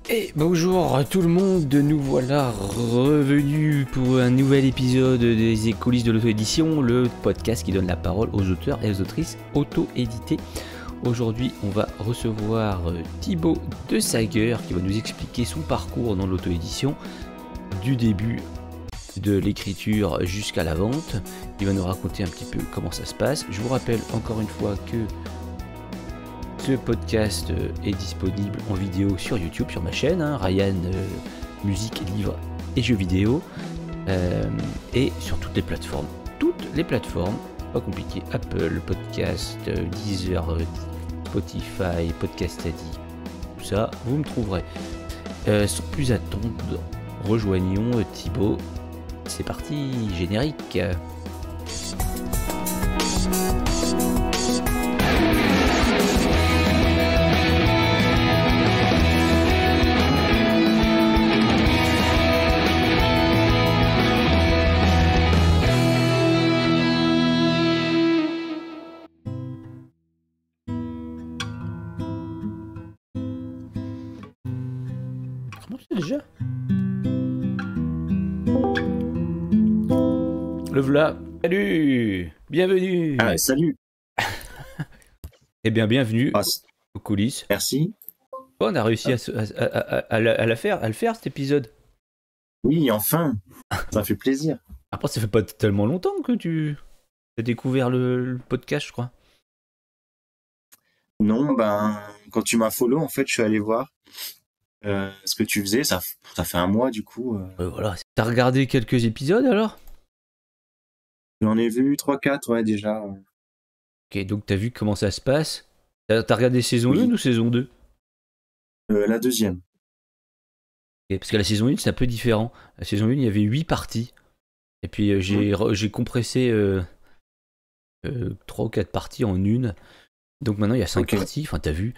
Et bonjour à tout le monde, nous voilà revenus pour un nouvel épisode des coulisses de l'auto-édition, le podcast qui donne la parole aux auteurs et aux autrices auto-édités. Aujourd'hui, on va recevoir Thibaut de Sager qui va nous expliquer son parcours dans l'auto-édition, du début de l'écriture jusqu'à la vente. Il va nous raconter un petit peu comment ça se passe. Je vous rappelle encore une fois que ce podcast est disponible en vidéo sur YouTube, sur ma chaîne, Ryan Musique, Livres et Jeux vidéo, et sur toutes les plateformes. Toutes les plateformes, pas compliqué, Apple, Podcast, Deezer, Spotify, Podcast Addict, tout ça, vous me trouverez. Sans plus attendre, rejoignons Thibaut. C'est parti, générique. Comment c'est déjà? Le v'là. Salut. Bienvenue. Ah, salut. Eh bien, bienvenue Ah, aux coulisses. merci. Oh, on a réussi à le faire cet épisode. Oui, enfin. Ça fait plaisir. Après, ça fait pas tellement longtemps que tu as découvert le podcast, je crois. Non, ben, quand tu m'as follow, en fait, je suis allé voir ce que tu faisais. Ça fait un mois, du coup. Voilà. T'as regardé quelques épisodes alors? J'en ai vu 3-4, ouais, déjà. Ok, donc t'as vu comment ça se passe. T'as regardé saison Oui. 1 ou saison 2? La deuxième. Ok, parce que la saison 1, c'est un peu différent. La saison 1, il y avait 8 parties. Et puis j'ai compressé 3 ou 4 parties en une. Donc maintenant, il y a 5 Ok. parties. Enfin, t'as vu.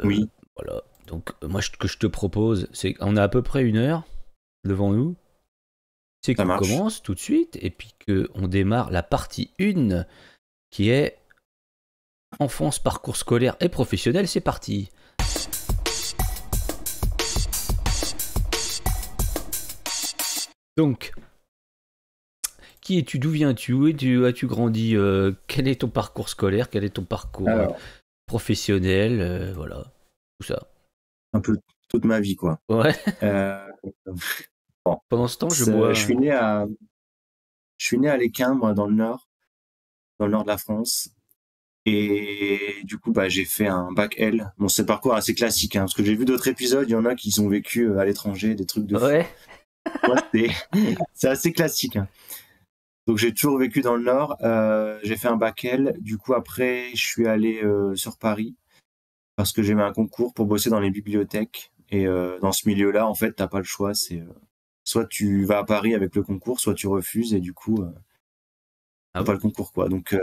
Oui. Voilà. Donc, moi, ce que je te propose, c'est qu'on a à peu près 1 heure devant nous. C'est Ça qu'on marche. commence tout de suite et puis qu'on démarre la partie 1 qui est enfance, parcours scolaire et professionnel. C'est parti. Donc, qui es-tu? D'où viens-tu? Où as-tu grandi? Quel est ton parcours scolaire? Quel est ton parcours Alors, professionnel? Voilà, tout ça. un peu toute ma vie, quoi. Ouais. Euh, bon. Pendant ce temps, je bois. Je suis né à Lesquin, moi, dans le nord de la France. Et du coup, bah, j'ai fait un bac L. Bon, c'est un parcours assez classique, hein, parce que j'ai vu d'autres épisodes, il y en a qui ont vécu à l'étranger, des trucs de fou. Ouais. Moi, c'est assez classique, hein. Donc, j'ai toujours vécu dans le Nord. J'ai fait un bac L. Du coup, après, je suis allé sur Paris parce que j'ai eu un concours pour bosser dans les bibliothèques. Et dans ce milieu-là, en fait, t'as pas le choix. C'est soit tu vas à Paris avec le concours, soit tu refuses. Et du coup, Ah t'as pas bon? le concours, quoi. Donc,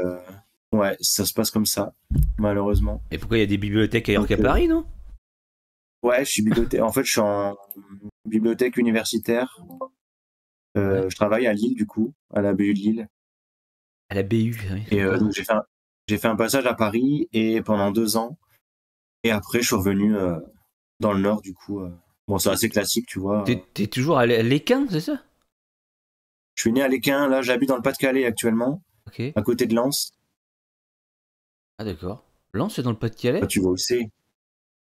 ouais, ça se passe comme ça, malheureusement. Et pourquoi il y a des bibliothèques ailleurs Donc, qu'à Paris, non? ouais, je suis bibliothécaire. En fait, je suis en bibliothèque universitaire. Ouais. Je travaille à Lille, du coup, à la BU de Lille. À la BU, oui, Et d'accord. donc, j'ai fait un passage à Paris et pendant 2 ans. Et après, je suis revenu dans le Nord, du coup. Bon, c'est assez classique, tu vois. T'es toujours à l'Équin, c'est ça? Je suis né à Lesquin. Là, j'habite dans le Pas-de-Calais actuellement, Ok. à côté de Lens. Ah d'accord. Lens, c'est dans le Bah, Pas-de-Calais? tu vois où c'est.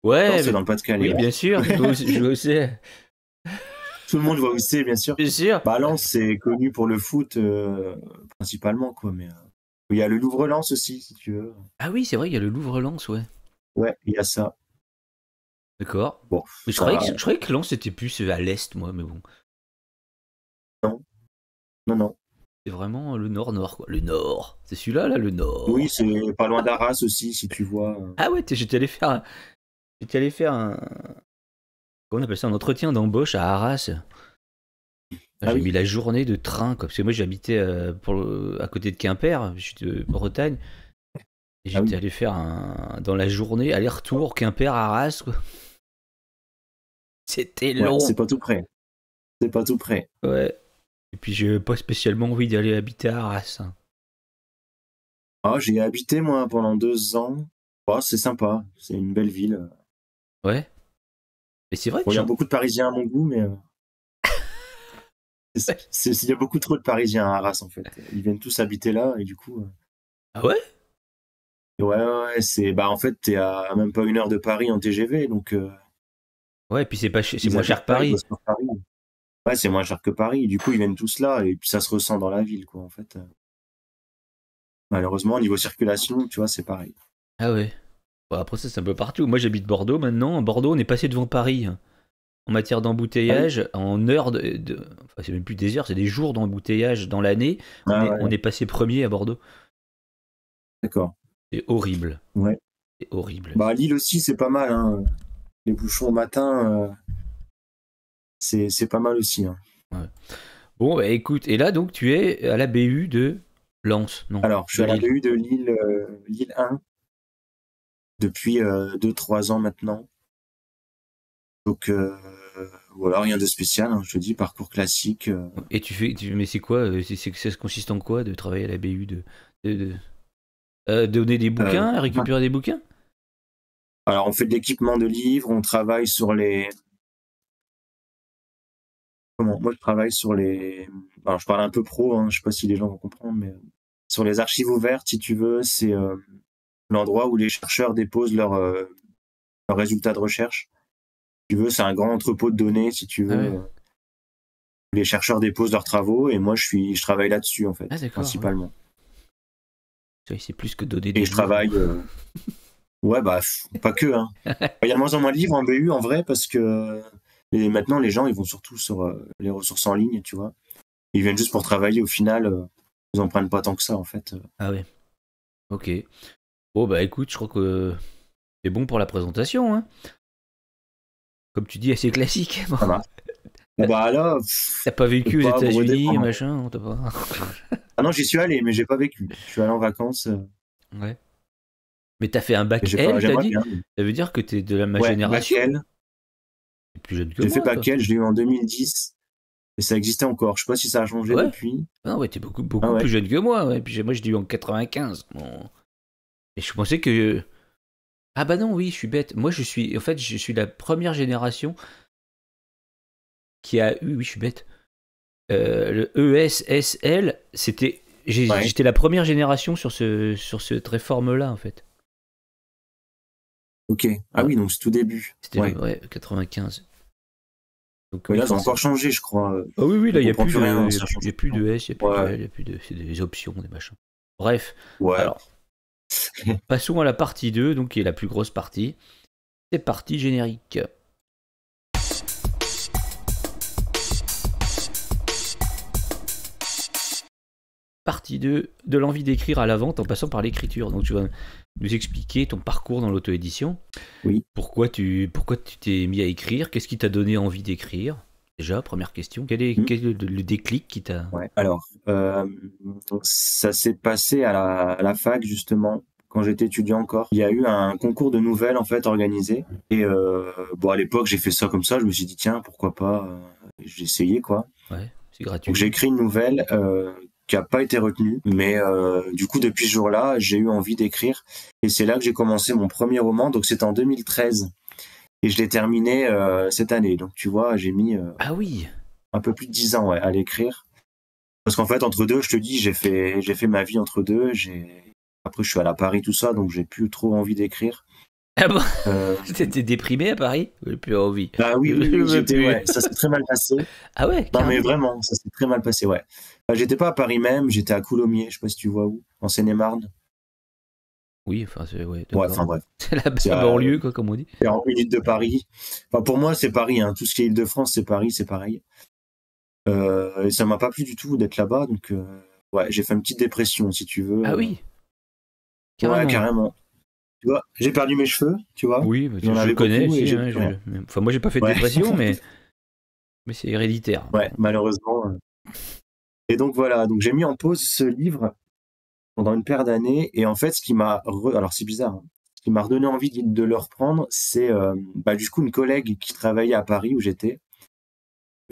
Ouais, Lens, c'est dans le Pas-de-Calais, oui, ouais. bien sûr. Je vois où c'est. Tout le monde voit où c'est, bien sûr. Bien sûr. Bah, Lens, c'est connu pour le foot, principalement, quoi. Mais il y a le Louvre-Lens aussi, si tu veux. Ah oui, c'est vrai, il y a le Louvre-Lens, ouais. Ouais, il y a ça. D'accord. Bon, Mais ça, je croyais que Lens était plus à l'est, moi, mais bon. non, non, non. C'est vraiment le nord-nord, quoi. Le nord. C'est celui-là, là, le Oui, nord. c'est pas loin d'Arras aussi, si tu vois. Ah ouais, j'étais allé faire un... Comment on appelle ça? Un entretien d'embauche à Arras. Ah J'ai mis oui, la journée de train, quoi, parce que moi j'habitais à côté de Quimper, je suis de Bretagne, et ah j'étais oui. allé faire dans la journée aller-retour Quimper-Arras, quoi. C'était Ouais, long. c'est pas tout près. C'est pas tout près. Ouais. Et puis j'ai pas spécialement envie d'aller habiter à Arras, hein. Ah, j'y ai habité, moi, pendant 2 ans. Oh, c'est sympa. C'est une belle ville. Ouais. Mais c'est vrai Bon, que il y a beaucoup de Parisiens à mon goût, mais il y a beaucoup trop de Parisiens à Arras, en fait. Ils viennent tous habiter là, et du coup... Ah ouais? Ouais, bah, en fait, t'es à même pas 1 heure de Paris en TGV, donc Ouais, et puis c'est ils moins cher habitent que là, ils Paris. bossent sur Paris. Ouais, c'est moins cher que Paris, du coup, ils viennent tous là, et puis ça se ressent dans la ville, quoi, en fait. Malheureusement, au niveau circulation, tu vois, c'est pareil. Ah ouais. Bon, après ça, c'est un peu partout. Moi, j'habite Bordeaux maintenant. À Bordeaux, on est passé devant Paris, hein. En matière Ah oui? d'embouteillage, en heures enfin, c'est même plus des heures, c'est des jours d'embouteillage dans l'année. Ah On ouais, est passé premier à Bordeaux. d'accord. C'est horrible. Ouais. C'est horrible. Bah, Lille aussi, c'est pas mal, hein. Les bouchons au matin, c'est pas mal aussi, hein. Ouais. Bon, bah, écoute, et là, donc, tu es à la BU de Lens, non, Alors, je suis de à la Lille. BU de Lille, Lille 1, depuis 2-3 ans maintenant. Donc, voilà, rien de spécial, hein, je te dis, parcours classique. Et mais c'est quoi? Ça se consiste en quoi de travailler à la BU de, de- donner des bouquins, récupérer des bouquins? Alors, on fait de l'équipement de livres, on travaille sur les... Moi, je travaille sur les... Alors, je parle un peu pro, hein, je sais pas si les gens vont comprendre, mais sur les archives ouvertes, si tu veux, c'est l'endroit où les chercheurs déposent leurs résultats de recherche. Si tu veux, c'est un grand entrepôt de données, si tu Ah veux, ouais. où les chercheurs déposent leurs travaux, et moi, je travaille là-dessus, en Ah fait, d'accord, ouais. principalement. C'est plus que donner Et des je livres. travaille... Ouais, bah, pas que, hein. Il y a de moins en moins de livres en BU, en vrai, parce que maintenant, les gens, ils vont surtout sur les ressources en ligne, tu vois. Ils viennent juste pour travailler, au final, ils en prennent pas tant que ça, en fait. Ah ouais. Ok. Bon bah écoute, je crois que c'est bon pour la présentation, hein. Comme tu dis, assez classique. Bon. Ça marche. Ah bah là, T'as pas vécu aux pas brodé États-Unis, pendant... machin, non, t'as pas. Ah non, j'y suis allé, mais j'ai pas vécu. Je suis allé en vacances, Ouais. Mais t'as fait un bac j'ai pas... L, t'as J'aimerais dit? bien. Ça veut dire que t'es de ma Ouais, génération? Bakel. T'es plus jeune que J'ai fait moi, toi. Bakel, je l'ai eu en 2010, et ça existait encore. Je sais pas si ça a changé Ouais. depuis. Ah ouais, t'es beaucoup, Ah beaucoup plus ouais. jeune que moi, ouais. Puis moi, je l'ai eu en 95. Bon. Et je pensais que. Ah bah non, oui, je suis bête. Moi, en fait, je suis la première génération qui a eu. Oui, je suis bête. Le ESSL, Ouais. j'étais la première génération sur cette réforme-là, en fait. Ok. Ah Ouais, oui, donc c'est tout début. c'était Ouais. ouais, 95. Donc Mais oui, là, ça a encore forcément. changé, je crois. Ah oui, oui, On là, il n'y a comprend plus plus rien, de, ça change y a tout plus le temps. de S, il n'y a plus de Ouais. L, c'est des options, des machins. Bref, Ouais. alors, passons à la partie 2, donc qui est la plus grosse partie. C'est partie générique. Partie 2, de l'envie d'écrire à la vente en passant par l'écriture. Donc tu vas nous expliquer ton parcours dans l'auto-édition. Oui. Pourquoi tu t'es mis à écrire? Qu'est-ce qui t'a donné envie d'écrire? Déjà, première question. Quel est le déclic qui t'a... Ouais. Alors, ça s'est passé à la fac, justement, quand j'étais étudiant encore. Il y a eu un concours de nouvelles, en fait, organisé. Et bon, à l'époque, j'ai fait ça comme ça. Je me suis dit, tiens, pourquoi pas, j'ai essayé, quoi. Ouais, c'est Donc, j'ai gratuit. écrit une nouvelle qui a pas été retenue. Mais du coup, depuis ce jour-là, j'ai eu envie d'écrire. Et c'est là que j'ai commencé mon premier roman. Donc, c'était en 2013. Et je l'ai terminé cette année. Donc, tu vois, j'ai mis Ah oui. un peu plus de 10 ans, ouais, à l'écrire. Parce qu'en fait, entre deux, je te dis, j'ai fait ma vie entre deux. Après, je suis allé à Paris, tout ça, donc j'ai plus trop envie d'écrire. Ah bon? Euh... T'étais déprimé à Paris? J'ai plus envie. Ah oui, oui, Je oui, veux j'étais, plus. ouais, ça s'est très mal passé. Ah ouais, Non, mais carrément. vraiment, ça s'est très mal passé, ouais. J'étais pas à Paris même, j'étais à Coulommiers, je sais pas si tu vois où, en Seine-et-Marne. Oui, enfin, ouais, Ouais, d'accord. enfin bref. C'est C'est la à banlieue, quoi, comme on dit. 40 minutes de Paris. Enfin, pour moi, c'est Paris, hein. Tout ce qui est Île-de-France, c'est Paris, c'est pareil. Et ça m'a pas plu du tout d'être là-bas, donc ouais, j'ai fait une petite dépression, si tu veux. Ah oui, Ouais, carrément. carrément. Tu vois, j'ai perdu mes cheveux, tu vois. Oui, bah, J'en je avais connais beaucoup et aussi, j'ai hein, plus rien. enfin, moi, j'ai pas fait de Ouais, dépression, mais c'est héréditaire. ouais, malheureusement. Et donc voilà, donc j'ai mis en pause ce livre pendant une paire d'années. Et en fait, alors c'est bizarre, hein, ce qui m'a redonné envie de le reprendre, c'est bah, du coup une collègue qui travaillait à Paris où j'étais.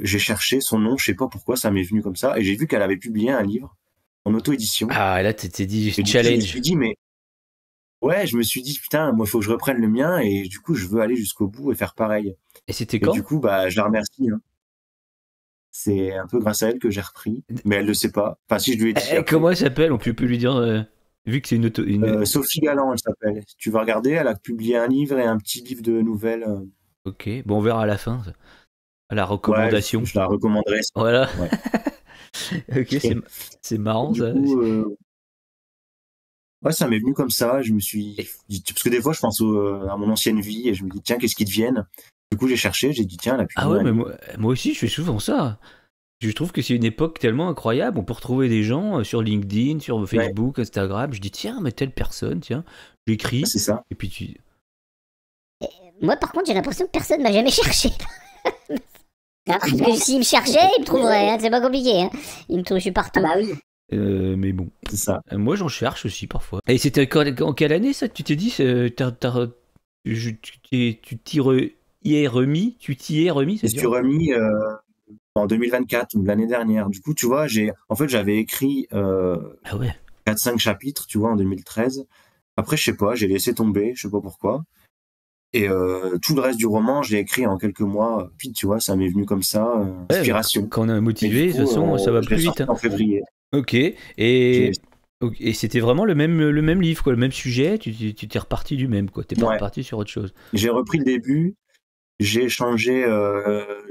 J'ai cherché son nom, je sais pas pourquoi ça m'est venu comme ça, et j'ai vu qu'elle avait publié un livre en auto-édition. Ah, là, t'es dit Et du coup, je me suis challenge. dit, mais ouais, je me suis dit, putain, moi, il faut que je reprenne le mien et du coup, je veux aller jusqu'au bout et faire pareil. Et c'était Et quand? du coup, bah, je la remercie. Hein. C'est un peu grâce à elle que j'ai repris, mais elle le sait pas. Enfin, si je lui ai dit après. Comment elle s'appelle? On peut lui dire, vu que c'est Sophie Galland, elle s'appelle. Si tu vas regarder, elle a publié un livre et un petit livre de nouvelles. Ok, bon, on verra à la fin, à la Ouais, recommandation. je la recommanderais. Voilà. Ouais. Ok, c'est marrant Du ça. coup, ouais, ça m'est venu comme ça. Je me suis Et- dit, parce que des fois, je pense à mon ancienne vie et je me dis, tiens, qu'est-ce qui devienne? Du coup, j'ai cherché, j'ai dit, tiens, elle a Ah publié ouais, un mais livre. moi aussi, je fais souvent ça. Je trouve que c'est une époque tellement incroyable. On peut retrouver des gens sur LinkedIn, sur Ouais, Facebook, Instagram. Je dis, tiens, mais telle personne, tiens, j'écris. c'est ça. Et puis tu. Moi, par contre, j'ai l'impression que personne m'a jamais cherché. Parce que s'il me cherchait, il me trouverait, hein, c'est pas compliqué. Hein. Il me trouve, je suis partout. Bah oui. Mais bon. C'est ça. Moi, j'en cherche aussi parfois. Et c'était en quelle année ça? Tu t'es dit, tu t'y es remis? Tu t'y es remis, Je c'est me suis dur? remis en 2024, l'année dernière. Du coup, tu vois, en fait, j'avais écrit Ah ouais. 4-5 chapitres, tu vois, en 2013. Après, je sais pas, j'ai laissé tomber, je sais pas pourquoi. Et tout le reste du roman, je l'ai écrit en quelques mois. Puis, tu vois, ça m'est venu comme ça, Ouais, inspiration. quand on est Et motivé, du de toute coup, façon, ça va je plus l'ai vite. sorti Hein. en février. Ok. J'ai- Et c'était vraiment le même livre, quoi, le même sujet. Tu t'es reparti du même, quoi. T'es pas Ouais, reparti sur autre chose. j'ai repris le début. J'ai changé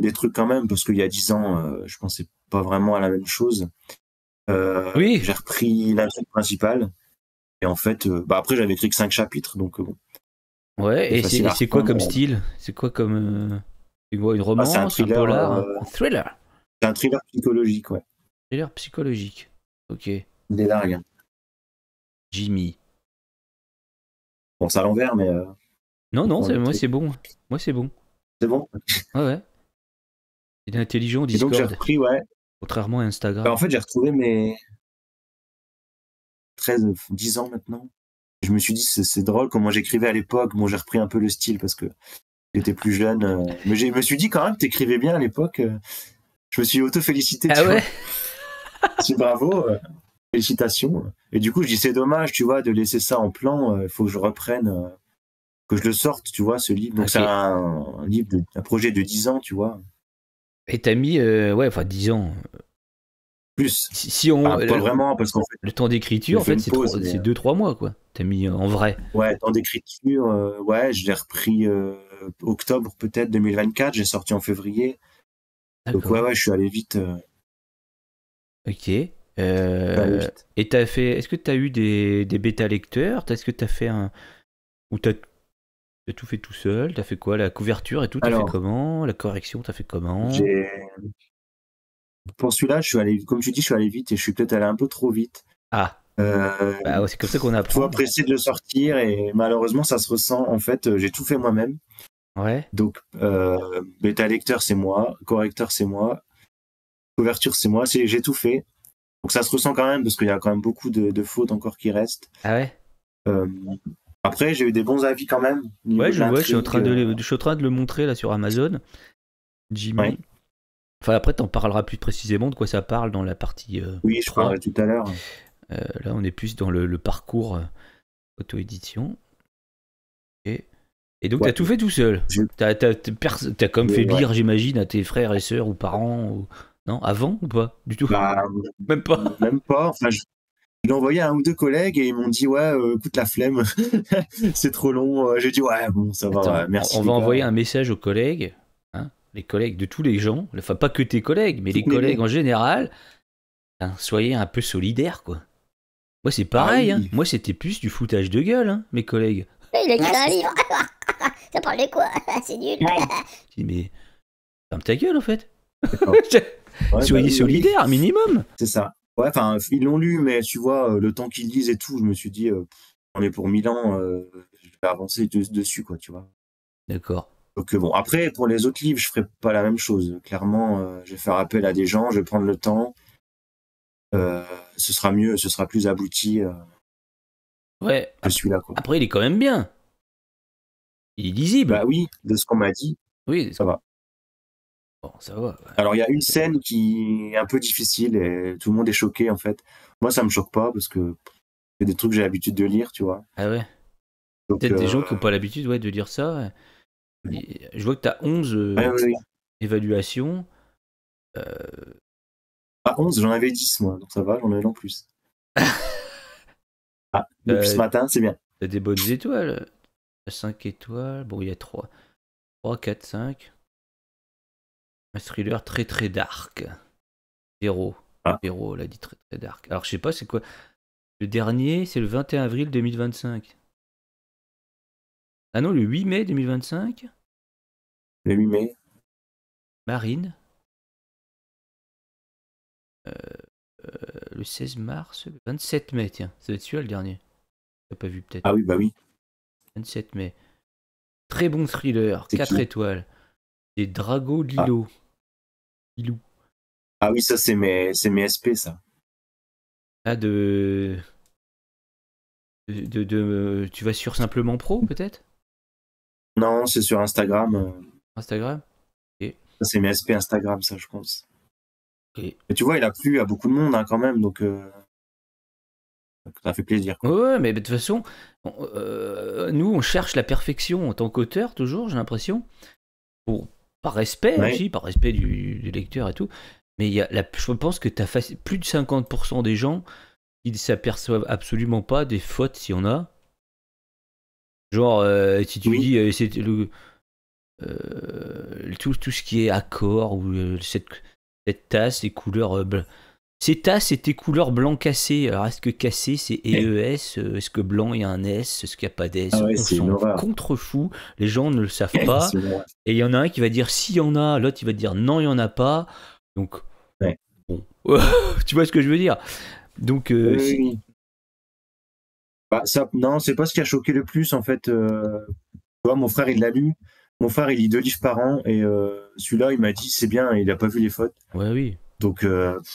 des trucs quand même, parce qu'il y a 10 ans, je pensais pas vraiment à la même chose. Oui. J'ai repris l'intrigue principale. Et en fait, bah après, j'avais écrit que 5 chapitres, donc bon, Ouais. c'est Et facile à c'est quoi comme reprendre. style? C'est quoi comme c'est quoi, une Ah, c'est un romance, un thriller, polar, un thriller? c'est un thriller psychologique, ouais. Thriller psychologique. Ok. Des largues. Jimmy. Bon, c'est à l'envers, mais Non, non, comprends le moi truc. c'est bon. Moi c'est bon. C'est bon. Ouais, ouais. Il est intelligent, Et donc, j'ai Discord. repris, ouais. Contrairement à Bah, Instagram. en fait, j'ai retrouvé mes 13, 10 ans maintenant. Je me suis dit, c'est drôle comment j'écrivais à l'époque. Bon, j'ai repris un peu le style parce que j'étais plus jeune. Mais je me suis dit quand même, t'écrivais bien à l'époque. Je me suis auto-félicité, Ah tu ouais? vois. Je dis bravo, félicitations. Et du coup, je dis, c'est dommage, tu vois, de laisser ça en plan. Il faut que je reprenne, que je le sorte, tu vois, ce livre. Donc, Ok. c'est un livre, un projet de 10 ans, tu vois. Et t'as mis, ouais, enfin 10 ans. Plus. Si on. Enfin, pas vraiment, parce qu'en fait, Le temps d'écriture, j'ai en fait fait, une pause. Mais, c'est 2-3 mois, quoi. T'as mis en vrai. ouais, temps d'écriture, ouais, je l'ai repris octobre peut-être 2024, j'ai sorti en février. Donc D'accord. ouais, je suis allé vite. Ok. Allé vite. Et est-ce que t'as eu des bêta lecteurs? Est-ce que t'as fait un. Ou t'as tout fait tout seul? T'as fait quoi? La couverture et tout, t'as fait Alors, comment? La correction, t'as fait comment? j'ai pour celui-là, je suis allé, comme tu dis, je suis allé vite et je suis peut-être allé un peu trop vite. Ah, bah ouais, c'est comme ça qu'on Tu vois, apprend. pressé de le sortir et malheureusement, ça se ressent. En fait, j'ai tout fait moi-même. Ouais. Donc, bêta lecteur, c'est moi, correcteur, c'est moi, couverture, c'est moi, j'ai tout fait. Donc ça se ressent quand même parce qu'il y a quand même beaucoup de fautes encore qui restent. Ah ouais? Euh, Après, j'ai eu des bons avis quand même. Au niveau Ouais, de je vois, je suis en l'intrigue, train de le montrer là sur Amazon. Jimmy. ouais. Enfin, après, t'en parleras plus précisément de quoi ça parle dans la partie Oui, je 3. parlerai tout à l'heure. Là, on est plus dans le parcours auto-édition. Et donc, Ouais. t'as tout fait tout seul. J'ai- T'as quand même fait Ouais. lire, j'imagine, à tes frères et sœurs ou parents ou... Non, avant ou pas? Du tout? Bah, Même pas. même pas. Enfin, je l'ai envoyé à un ou deux collègues et ils m'ont dit ouais, écoute la flemme, c'est trop long. J'ai dit ouais, bon, ça va, Attends, merci on les va gars. envoyer un message aux collègues, hein, les collègues de tous les gens, enfin pas que tes collègues, mais les Toutes mes collègues mains. en général. Hein, soyez un peu solidaires, quoi. Moi, c'est pareil, Ah hein. oui. Moi, c'était plus du foutage de gueule, hein, mes collègues. Il a écrit un livre. Ça parle de quoi? C'est nul. Je dis, mais ferme ta gueule, en fait. D'accord. Ouais, Soyez bah oui, solidaires, un minimum. c'est ça. Ouais, enfin, ils l'ont lu, mais tu vois, le temps qu'ils lisent et tout, je me suis dit, on est pour 1000 ans, je vais avancer dessus, quoi, tu vois. D'accord. Donc bon, après, pour les autres livres, je ferai pas la même chose. Clairement, je vais faire appel à des gens, je vais prendre le temps. Ce sera mieux, ce sera plus abouti Ouais. que celui-là, quoi. Après, il est quand même bien. Il est lisible. Bah oui, de ce qu'on m'a dit, Oui, ça va. bon, ça va. Ouais. Alors, il y a une scène qui est un peu difficile et tout le monde est choqué, en fait. Moi, ça me choque pas parce que c'est des trucs que j'ai l'habitude de lire, tu vois. Ah ouais. Donc, Peut-être des gens qui n'ont pas l'habitude de dire ça. Je vois que tu as 11 ouais. évaluations. À 11, j'en avais 10, moi, donc ça va, j'en ai en plus. Depuis ce matin, c'est bien. Tu as des bonnes étoiles. 5 étoiles. Bon, il y a 3, 4, 5. Un thriller très très dark. 0. 0, elle a dit très très dark. Alors, je sais pas, c'est quoi. Le dernier, c'est le 21 avril 2025. Ah non, le 8 mai 2025. Le 8 mai. Marine. Le 16 mars. Le 27 mai, tiens. Ça va être celui-là le dernier. T'as pas vu peut-être. Ah oui, bah oui. 27 mai. Très bon thriller. 4 étoiles. C'est Drago Lilo. Lilou. Ah oui, ça c'est mes SP, ça. Ah, tu vas sur Simplement Pro, peut-être? Non, c'est sur Instagram. Instagram? Okay. Ça c'est mes SP Instagram, ça, je pense. Okay. Mais tu vois, il a plu à beaucoup de monde, hein, quand même, donc ça fait plaisir. Quoi. Ouais, mais de toute façon, nous, on cherche la perfection en tant qu'auteur, toujours, j'ai l'impression. Par respect aussi, par respect du lecteur et tout. Mais je pense que tu as plus de 50% des gens qui ne s'aperçoivent absolument pas des fautes s'il y en a. Genre, si tu dis c'est tout ce qui est accord ou cette tasse, les couleurs ces tasses étaient couleurs blanc cassé. Alors est-ce que cassé c'est EES? Est-ce que blanc il y a un S? Est-ce qu'il n'y a pas d'S? On s'en contrefou. Les gens ne le savent pas. Et il y en a un qui va dire s'il y en a, l'autre il va dire non il n'y en a pas. Donc bon, tu vois ce que je veux dire. Donc oui. Bah, ça, non, c'est pas ce qui a choqué le plus en fait. Tu vois, mon frère il l'a lu. Mon frère il lit 2 livres par an et celui-là il m'a dit c'est bien, il a pas vu les fautes. Ouais, oui. Donc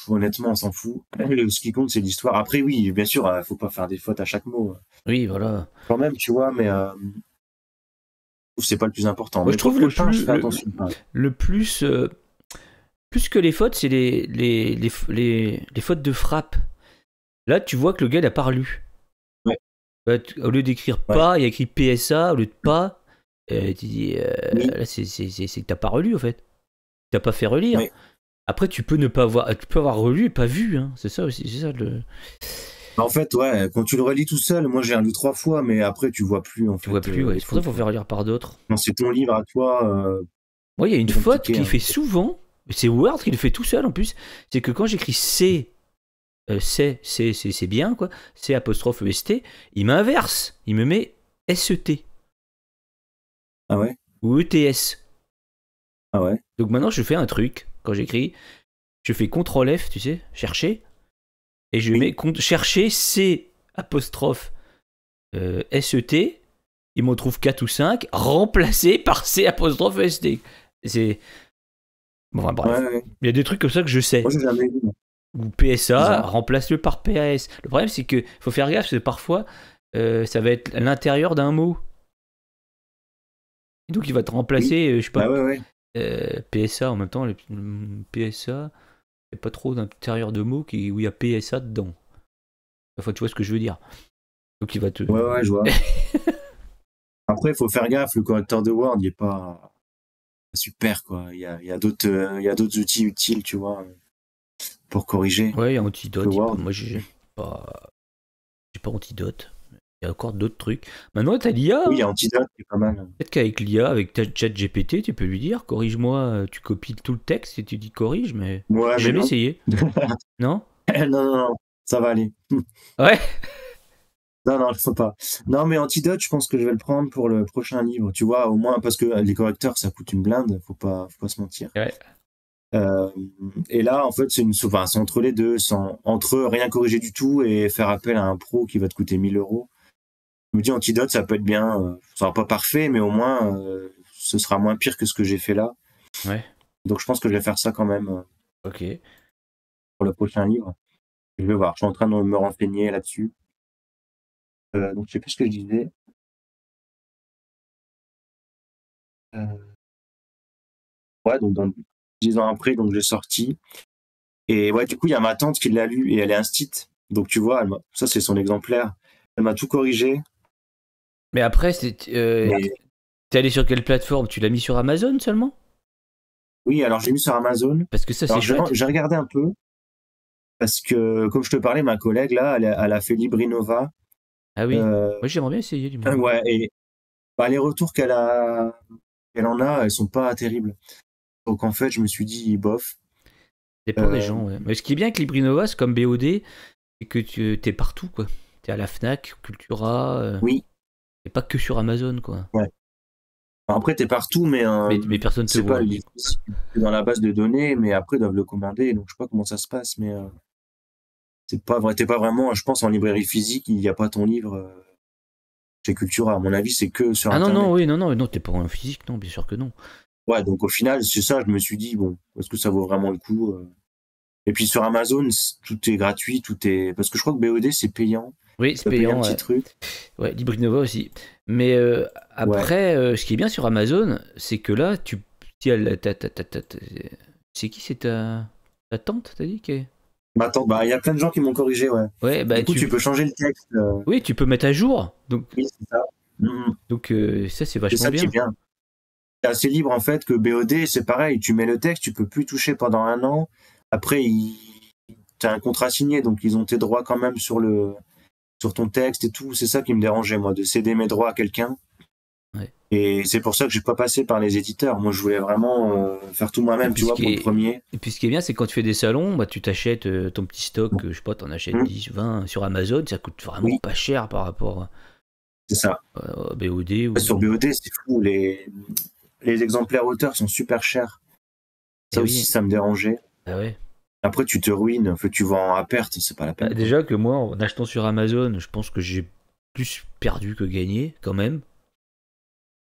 honnêtement on s'en fout. Ce qui compte c'est l'histoire. Après oui, bien sûr, faut pas faire des fautes à chaque mot. Oui, voilà. Quand même, tu vois, mais c'est pas le plus important. Moi, mais je trouve le plus que les fautes, c'est les fautes de frappe. Là, tu vois que le gars n'a pas relu. Ouais. Au lieu d'écrire pas, il a écrit PSA au lieu de pas. Tu dis, là, c'est que t'as pas relu en fait. T'as pas fait relire. Oui. Après, tu peux avoir relu et pas vu. Hein. C'est ça aussi. C'est ça le. En fait, ouais, quand tu le relis tout seul, moi j'ai relu 3 fois, mais après tu vois plus en fait. Tu vois plus, ouais. C'est pour ça qu'il faut faire relire par d'autres. Non, c'est ton livre à toi. Moi, il y a une faute qu'il fait souvent. C'est Word qui le fait tout seul en plus. C'est que quand j'écris C. C'est bien quoi, C apostrophe EST, il m'inverse, il me met SET. Ah ouais? Ou ETS. Ah ouais? Donc maintenant je fais un truc, quand j'écris, je fais CTRL F, tu sais, chercher, et je mets chercher C apostrophe SET, il m'en trouve 4 ou 5, remplacé par C apostrophe EST. C'est. Bon, enfin, bref. Ouais. Il y a des trucs comme ça que je sais. Moi j'ai jamais vu. Ou PSA, remplace-le par PAS. Le problème, c'est qu'il faut faire gaffe, parce que parfois, ça va être l'intérieur d'un mot. Et donc, il va te remplacer, je sais pas, PSA en même temps. PSA, il n'y a pas trop d'intérieur de mots où il y a PSA dedans. Enfin, tu vois ce que je veux dire. Donc, il va te. Ouais, je vois. Après, il faut faire gaffe, le correcteur de Word, il n'est pas super, quoi. Il y a d'autres outils utiles, tu vois, pour corriger. Ouais, il y a Antidote. Moi, j'ai pas Antidote. Il y a encore d'autres trucs. Maintenant, t'as l'IA. Oui, il y a Antidote, c'est pas mal. Peut-être qu'avec l'IA, avec ChatGPT, tu peux lui dire corrige-moi, tu copies tout le texte et tu dis corrige, mais j'ai jamais essayé. Non? Non, ça va aller. Ouais. Non, il faut pas. Non, mais Antidote, je pense que je vais le prendre pour le prochain livre. Tu vois, au moins, parce que les correcteurs, ça coûte une blinde, faut pas se mentir. Ouais. Et là, en fait, c'est entre les deux, entre rien corriger du tout et faire appel à un pro qui va te coûter 1 000 €. Je me dis, Antidote, ça peut être bien. Ça sera pas parfait, mais au moins, ce sera moins pire que ce que j'ai fait là. Ouais. Donc, je pense que je vais faire ça quand même. Ok. Pour le prochain livre. Je vais voir. Je suis en train de me renseigner là-dessus. Donc, je sais plus ce que je disais. Ouais, donc 10 ans après, donc j'ai sorti. Et ouais, du coup, il y a ma tante qui l'a lu et elle est instite. Donc, tu vois, ça, c'est son exemplaire. Elle m'a tout corrigé. Mais après, Mais t'es allé sur quelle plateforme? Tu l'as mis sur Amazon seulement? oui, alors j'ai mis sur Amazon. Parce que ça, c'est Alors chouette. j'ai regardé un peu parce que, comme je te parlais, ma collègue là, elle a fait Librinova. Ah oui. Euh, Moi, j'aimerais bien essayer, du moins. ouais, et bah, les retours qu'elle en a, elles sont pas terribles. Donc en fait, je me suis dit bof. Dépend des Euh, gens, ouais. Mais ce qui est bien avec Librinova, c'est comme BOD, c'est que t'es partout, quoi. T'es à la Fnac, Cultura, oui, t'es pas que sur Amazon, quoi. ouais. Après, t'es partout, Mais personne te c'est pas voit. t'es dans la base de données, mais après, ils doivent le commander. Donc je sais pas comment ça se passe, mais c'est pas vrai. T'es pas vraiment, je pense, en librairie physique, il n'y a pas ton livre chez Cultura. À mon avis, c'est que sur Ah non, non, Internet. oui, non, t'es pas en physique, non, bien sûr que non. Ouais, donc au final, c'est ça, je me suis dit, bon, est-ce que ça vaut vraiment le coup Et puis sur Amazon, tout est gratuit, tout est. Parce que je crois que BOD, c'est payant. Oui, Tu c'est peux payer un payant, petit ouais. truc. Ouais, Librinova aussi. Mais Ouais. après, ce qui est bien sur Amazon, c'est que là, si elle, c'est qui? C'est ta tante, t'as dit Mais attends, bah, il y a plein de gens qui m'ont corrigé, ouais. Ouais, bah Du coup, tu peux changer le texte. Oui, tu peux mettre à jour. Oui, c'est ça. Mhm. Donc ça, c'est C'est vachement ça qui est bien. bien. C'est assez libre, en fait, que BOD, c'est pareil. Tu mets le texte, tu peux plus toucher pendant 1 an. Après, t'as un contrat signé, donc ils ont tes droits quand même sur ton texte et tout. C'est ça qui me dérangeait, moi, de céder mes droits à quelqu'un. Ouais. Et c'est pour ça que j'ai pas passé par les éditeurs. Moi, je voulais vraiment faire tout moi-même, tu vois, pour le premier. Et puis ce qui est bien, c'est quand tu fais des salons, bah, tu t'achètes ton petit stock, je sais pas, t'en achètes 10, 20 sur Amazon, ça coûte vraiment Oui, pas cher par rapport c'est ça. à BOD. Sur BOD, c'est fou. Les exemplaires auteurs sont super chers. Ça Eh aussi, oui, ça me dérangeait. ah ouais. Après, tu te ruines. Enfin, tu vends à perte, c'est pas la Bah, peine. Quoi. déjà que moi, en achetant sur Amazon, je pense que j'ai plus perdu que gagné, quand même.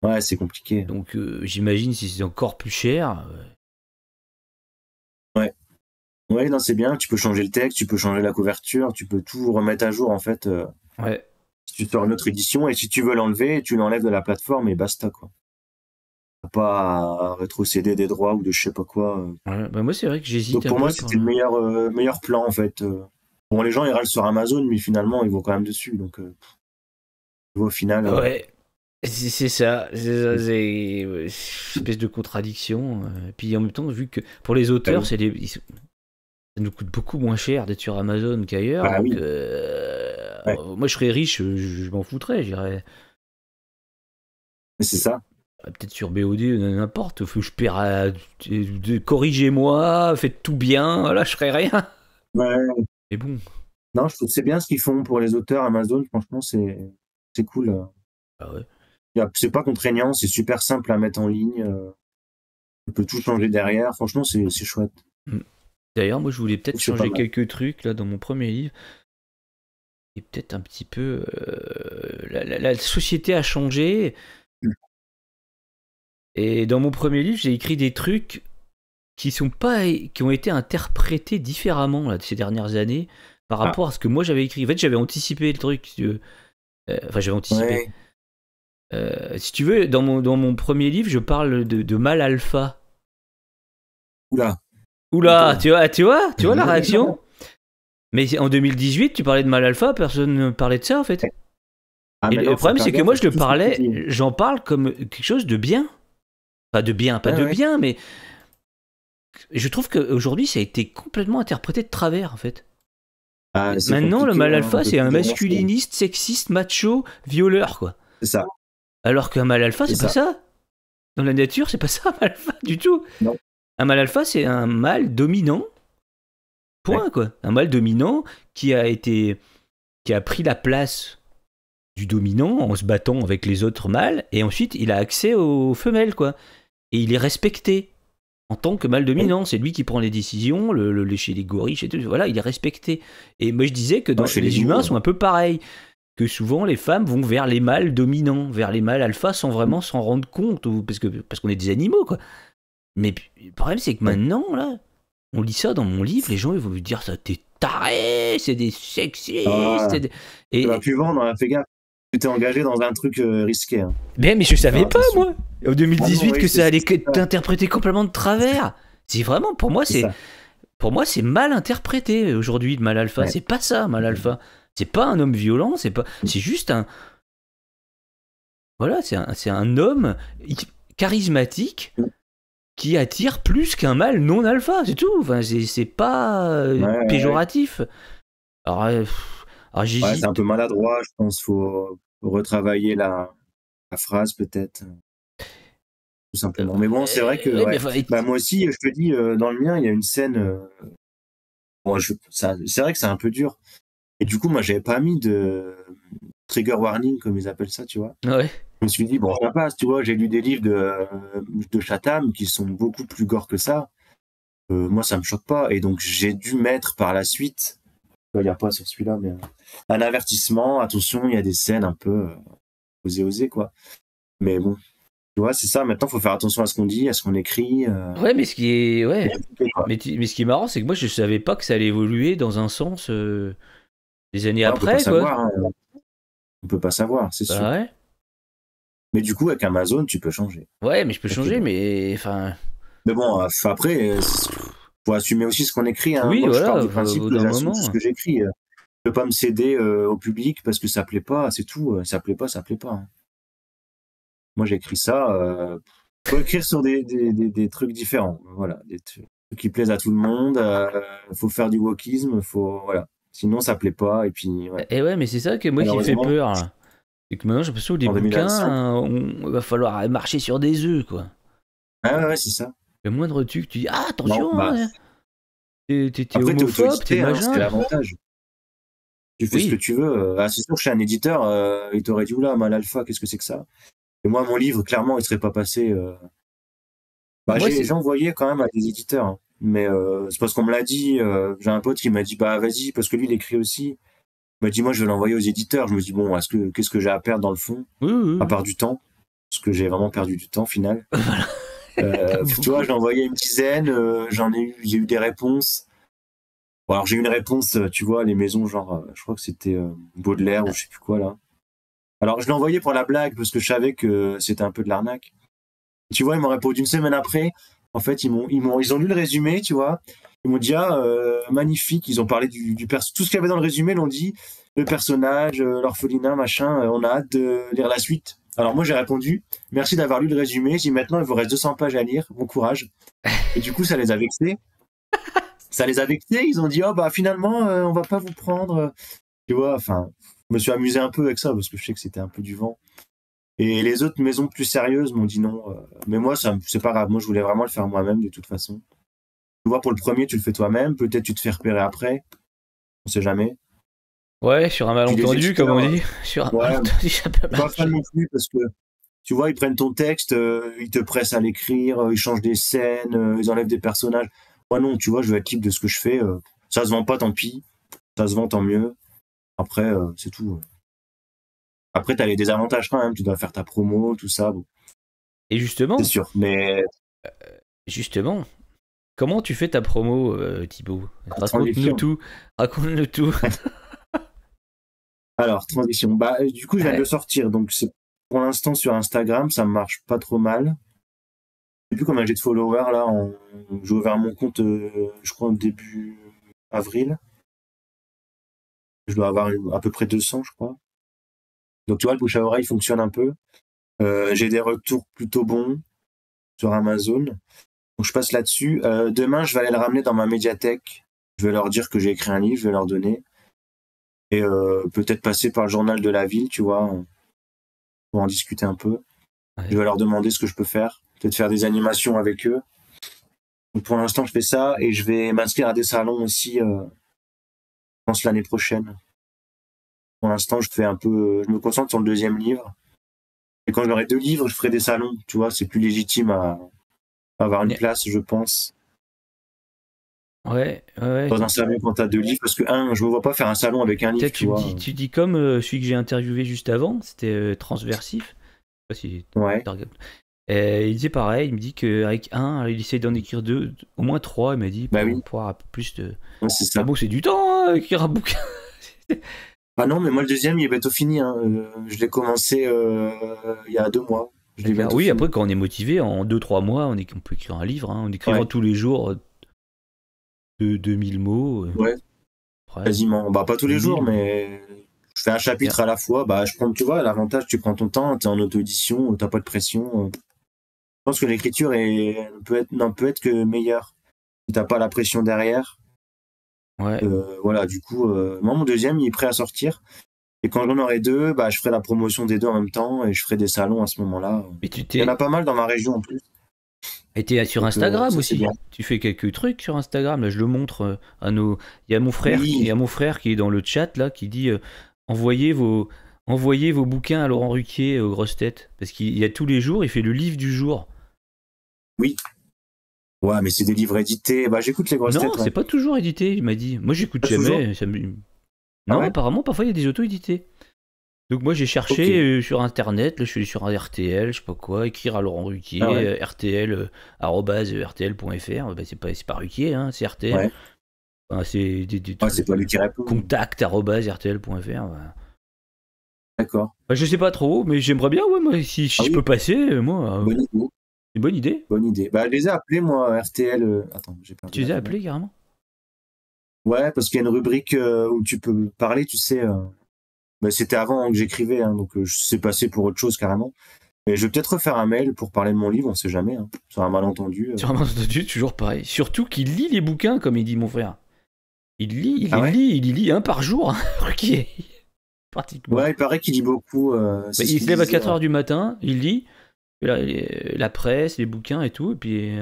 Ouais, c'est compliqué. Donc j'imagine si c'est encore plus cher. Ouais. Ouais, non, c'est bien. Tu peux changer le texte, tu peux changer la couverture, tu peux tout remettre à jour, en fait. Ouais. Si tu sors une autre édition, et si tu veux l'enlever, tu l'enlèves de la plateforme et basta, quoi. Pas à rétrocéder des droits ou de je sais pas quoi. Ouais, bah moi, c'est vrai que j'hésite Donc un pour peu moi, pour c'était le meilleur plan, en fait. Bon, les gens, ils râlent sur Amazon, mais finalement, ils vont quand même dessus. Donc, au final. Ouais. C'est ça, c'est une espèce de contradiction. Puis en même temps, vu que pour les auteurs, ça nous coûte beaucoup moins cher d'être sur Amazon qu'ailleurs. Bah Donc, oui. Ouais. moi, je serais riche, je m'en foutrais. J'irais Mais c'est ça. peut-être sur BOD, n'importe. Faut que je perds. Corrigez-moi, faites tout bien. Là, je ferais rien. Ouais. Mais bon. Non, je trouve que c'est bien ce qu'ils font pour les auteurs Amazon. Franchement, c'est cool. Ah ouais. C'est pas contraignant, c'est super simple à mettre en ligne. Tu peux tout changer derrière. Franchement, c'est chouette. D'ailleurs, moi, je voulais peut-être C'est pas changer mal. quelques trucs là dans mon premier livre. Et peut-être un petit peu. La société a changé. Et dans mon premier livre, j'ai écrit des trucs qui ont été interprétés différemment là, ces dernières années par rapport à ce que moi j'avais écrit. En fait, j'avais anticipé le truc. Si tu veux. Enfin, j'avais anticipé. Ouais. Si tu veux, dans mon premier livre, je parle de mâle alpha. Oula. Oula, tu vois la réaction? Mais en 2018, tu parlais de mâle alpha, personne ne parlait de ça en fait. Ah, Et le problème, c'est que moi, je le tout ce que tu parlais, dis. j'en parle comme quelque chose de bien. Pas de bien, bien, mais je trouve qu'aujourd'hui, ça a été complètement interprété de travers en fait. Ah, Maintenant, le mâle alpha, c'est un masculin. masculiniste, sexiste, macho, violeur quoi. C'est ça. Alors qu'un mâle alpha, c'est pas ça. Dans la nature, c'est pas ça, un mâle alpha du tout. Non. Un mâle alpha, c'est un mâle dominant. Point, quoi. Un mâle dominant qui a pris la place du dominant en se battant avec les autres mâles, et ensuite il a accès aux femelles, quoi. Et il est respecté en tant que mâle dominant. C'est lui qui prend les décisions, chez les gorilles, chez tout. Voilà, il est respecté. Et moi, je disais que les humains sont un peu pareils. Que souvent les femmes vont vers les mâles dominants, vers les mâles alpha sans vraiment s'en rendre compte, parce qu'on est des animaux, quoi. Mais le problème, c'est que maintenant, là, on lit ça dans mon livre, les gens ils vont lui dire ça, t'es taré, c'est des sexistes. Et tu vas plus vendre, fais gaffe. Tu t'es engagé dans un truc risqué. Hein. Mais je savais pas, moi, en 2018, non, que ça allait être interprété complètement de travers. C'est vraiment, pour moi, c'est mal interprété aujourd'hui, le mâle alpha. Ouais. C'est pas ça, mâle alpha. C'est pas un homme violent, c'est juste Voilà, c'est un homme charismatique qui attire plus qu'un mâle non alpha, c'est tout. Enfin, c'est pas péjoratif. Alors, j'hésite. C'est un peu maladroit, je pense. Faut retravailler la phrase peut-être. Tout simplement. Mais bon, c'est vrai que moi aussi, je te dis, dans le mien, il y a une scène. C'est vrai que c'est un peu dur. Et du coup, moi, j'avais pas mis de trigger warning, comme ils appellent ça, tu vois. Ouais. Je me suis dit, bon, ça passe, tu vois, j'ai lu des livres de Chatham qui sont beaucoup plus gore que ça. Moi, ça me choque pas. Et donc, j'ai dû mettre par la suite, il n'y a pas sur celui-là, mais un avertissement. Attention, il y a des scènes un peu osées, quoi. Mais bon, tu vois, c'est ça. Maintenant, il faut faire attention à ce qu'on dit, à ce qu'on écrit. Ouais, mais ce qui est, mais ce qui est marrant, c'est que moi, je savais pas que ça allait évoluer dans un sens des années après, on peut pas quoi. savoir, hein. On peut pas savoir, c'est sûr. Ouais. Mais du coup, avec Amazon, tu peux changer. Ouais, mais je peux changer, mais enfin. Mais bon, après, faut assumer aussi ce qu'on écrit. Hein. Oui, moi, voilà, je pars du principe que j'assume moment. ce que j'écris. Je peux pas me céder au public parce que ça plaît pas, c'est tout. Ça plaît pas, ça plaît pas. Hein. Moi, j'écris ça. Faut écrire sur des trucs différents. Voilà, des trucs qui plaisent à tout le monde. Faut faire du wokisme. Voilà. Sinon, ça plaît pas. Et puis. Ouais. Et ouais, mais c'est ça que moi qui me fait peur. Là. Et que maintenant, j'ai l'impression que les bouquins, il va falloir marcher sur des œufs, quoi. Ah ouais, c'est ça. Le moindre truc, tu dis ah attention, non, t'es homophobe, t'es machin. C'est l'avantage. Tu fais ce que tu veux. C'est sûr que chez un éditeur, il t'aurait dit oula, mal alpha, qu'est-ce que c'est que ça? Et moi, mon livre, clairement, il serait pas passé. J'ai envoyé quand même à des éditeurs, hein. Mais c'est parce qu'on me l'a dit. J'ai un pote qui m'a dit bah vas-y, parce que lui, il écrit aussi. Il m'a dit moi, je vais l'envoyer aux éditeurs. Je me dis bon, qu'est-ce que j'ai à perdre dans le fond, à part du temps, parce que j'ai vraiment perdu du temps au final. Tu vois, j'ai envoyé une dizaine, j'ai eu des réponses. Bon, alors j'ai eu une réponse, tu vois, les maisons, genre, je crois que c'était Baudelaire ou je sais plus quoi là. Alors je l'ai envoyé pour la blague parce que je savais que c'était un peu de l'arnaque. Tu vois, ils m'ont répondu une semaine après. En fait, ils ont lu le résumé, tu vois. Ils m'ont dit magnifique. Ils ont parlé du tout ce qu'il y avait dans le résumé, l'ont dit, le personnage, l'orphelinat, machin. On a hâte de lire la suite. Alors moi j'ai répondu merci d'avoir lu le résumé. J'ai dit maintenant il vous reste 200 pages à lire. Bon courage. Et du coup ça les a vexés. Ils ont dit finalement on va pas vous prendre. Tu vois, enfin, je me suis amusé un peu avec ça parce que je sais que c'était un peu du vent. Et les autres maisons plus sérieuses m'ont dit non. Mais moi c'est pas grave. Moi je voulais vraiment le faire moi-même de toute façon. Tu vois, pour le premier tu le fais toi-même. Peut-être tu te fais repérer après. On sait jamais. Ouais, sur un malentendu, comme on dit. Sur un malentendu, ça peut marcher. Pas fan non plus parce que tu vois, ils prennent ton texte, ils te pressent à l'écrire, ils changent des scènes, ils enlèvent des personnages. Moi non, tu vois, je veux être libre de ce que je fais. Ça se vend pas, tant pis. Ça se vend, tant mieux. Après, c'est tout. Après, t'as les désavantages quand même. Tu dois faire ta promo, tout ça. Bon. Et justement. C'est sûr, mais. Justement, comment tu fais ta promo, Thibaut? Raconte-nous tout. Raconte-nous tout. Alors, transition. Du coup, je viens de le sortir. Donc, c'est pour l'instant sur Instagram, ça marche pas trop mal. Je sais plus combien j'ai de followers là. J'ai ouvert mon compte, je crois, au début avril. Je dois avoir à peu près 200, je crois. Donc, tu vois, le bouche à oreille fonctionne un peu. J'ai des retours plutôt bons sur Amazon. Donc, je passe là-dessus. Demain, je vais aller le ramener dans ma médiathèque. Je vais leur dire que j'ai écrit un livre, je vais leur donner. Et peut-être passer par le journal de la ville, tu vois, pour en discuter un peu. Ouais. Je vais leur demander ce que je peux faire. Peut-être faire des animations avec eux. Donc pour l'instant, je fais ça et je vais m'inscrire à des salons aussi, je pense l'année prochaine. Pour l'instant, je me concentre sur le deuxième livre. Et quand j'aurai 2 livres, je ferai des salons. Tu vois, c'est plus légitime à avoir une place, je pense. Ouais. Dans un salon quand t'as 2 livres, parce que je me vois pas faire un salon avec un livre. Tu dis comme celui que j'ai interviewé juste avant, c'était Transversif. Je sais pas si il disait pareil, il me dit qu'avec il essaie d'en écrire 2, au moins 3, il m'a dit, pour avoir plus de... Ouais, c'est ça. C'est du temps, hein, écrire un bouquin. Ah non, mais moi le deuxième, il est bientôt fini. Hein. Je l'ai commencé il y a 2 mois. Oui, après quand on est motivé, en 2-3 mois, on peut écrire un livre. Hein. On écrira tous les jours de 2000 mots. Ouais, quasiment. Pas tous les jours, mais je fais un chapitre à la fois. Bah, je prends, tu vois, l'avantage, tu prends ton temps, t'es en auto-édition, t'as pas de pression. Je pense que l'écriture n'en peut être que meilleure. Si t'as pas la pression derrière. Ouais. Voilà, du coup, moi, mon deuxième, il est prêt à sortir. Et quand j'en aurai deux, bah, je ferai la promotion des deux en même temps et je ferai des salons à ce moment-là. Mais Il y en a pas mal dans ma région en plus. Et t'es sur Donc, Instagram ça, c'est aussi. bien. Tu fais quelques trucs sur Instagram. Là, je le montre à nos. Il y a mon frère, Oui. il y a mon frère qui est dans le chat là, qui dit envoyez vos bouquins à Laurent Ruquier aux grosses têtes, parce qu'il y a tous les jours, il fait le livre du jour. Oui. Ouais, mais c'est des livres édités. Bah, j'écoute les grosses Non, têtes. Ouais. c'est pas toujours édité, il m'a dit. Moi, j'écoute Pas jamais. Non, ouais apparemment, parfois il y a des auto-édités. Donc moi j'ai cherché Ok. sur internet, là je suis allé sur un RTL, je sais pas quoi, écrire à Laurent Ruquier, Ah ouais. RTL, @rtl.fr, bah, c'est pas Ruquier, hein, c'est RTL. Ouais. Enfin, c'est Ouais, c'est pas lui qui répond. contact @rtl.fr. Voilà. D'accord. Bah, je sais pas trop, mais j'aimerais bien, ouais, moi, si Ah je oui, peux passer, moi, bonne idée. c'est une bonne idée. Bonne idée. Bah, je les ai appelés, moi, RTL. Attends, j'ai perdu Tu les la as commande. appelés carrément? Ouais, parce qu'il y a une rubrique où tu peux parler, tu sais. Bah, c'était avant que j'écrivais, hein, donc je sais passer pour autre chose carrément. Mais je vais peut-être refaire un mail pour parler de mon livre, on sait jamais. Hein. Sur un malentendu. Sur un malentendu, toujours pareil. Surtout qu'il lit les bouquins, comme il dit mon frère. Il Ah ouais? il y lit un par jour, hein, Ruquier, pratiquement. Ouais, il paraît qu'il lit beaucoup. Bah, C'est ce il qu'il se lève à disait, 4h du matin, il lit la presse, les bouquins et tout, et puis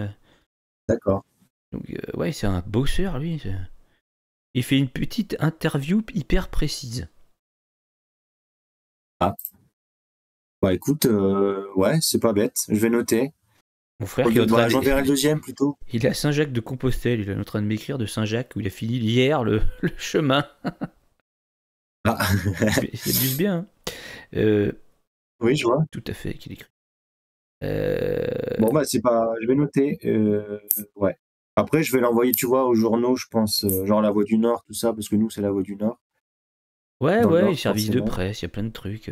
D'accord. donc, ouais, c'est un bosseur lui. Il fait une petite interview hyper précise. Ah. Bah écoute, ouais, c'est pas bête. Je vais noter. Mon frère qui est en train Bah, de... j'enverrai le deuxième plutôt. Il est à Saint-Jacques de Compostelle, il est en train de m'écrire de Saint-Jacques où il a fini hier le chemin. Ah. Il s'abuse bien. Hein. Oui, je vois. Tout à fait qu'il écrit. Bon bah c'est pas. Je vais noter. Ouais. Après, je vais l'envoyer, tu vois, aux journaux, je pense, genre La Voix du Nord, tout ça, parce que nous, c'est La Voix du Nord. Ouais, Dans le ouais, les Nord, services de forcément. presse, il y a plein de trucs.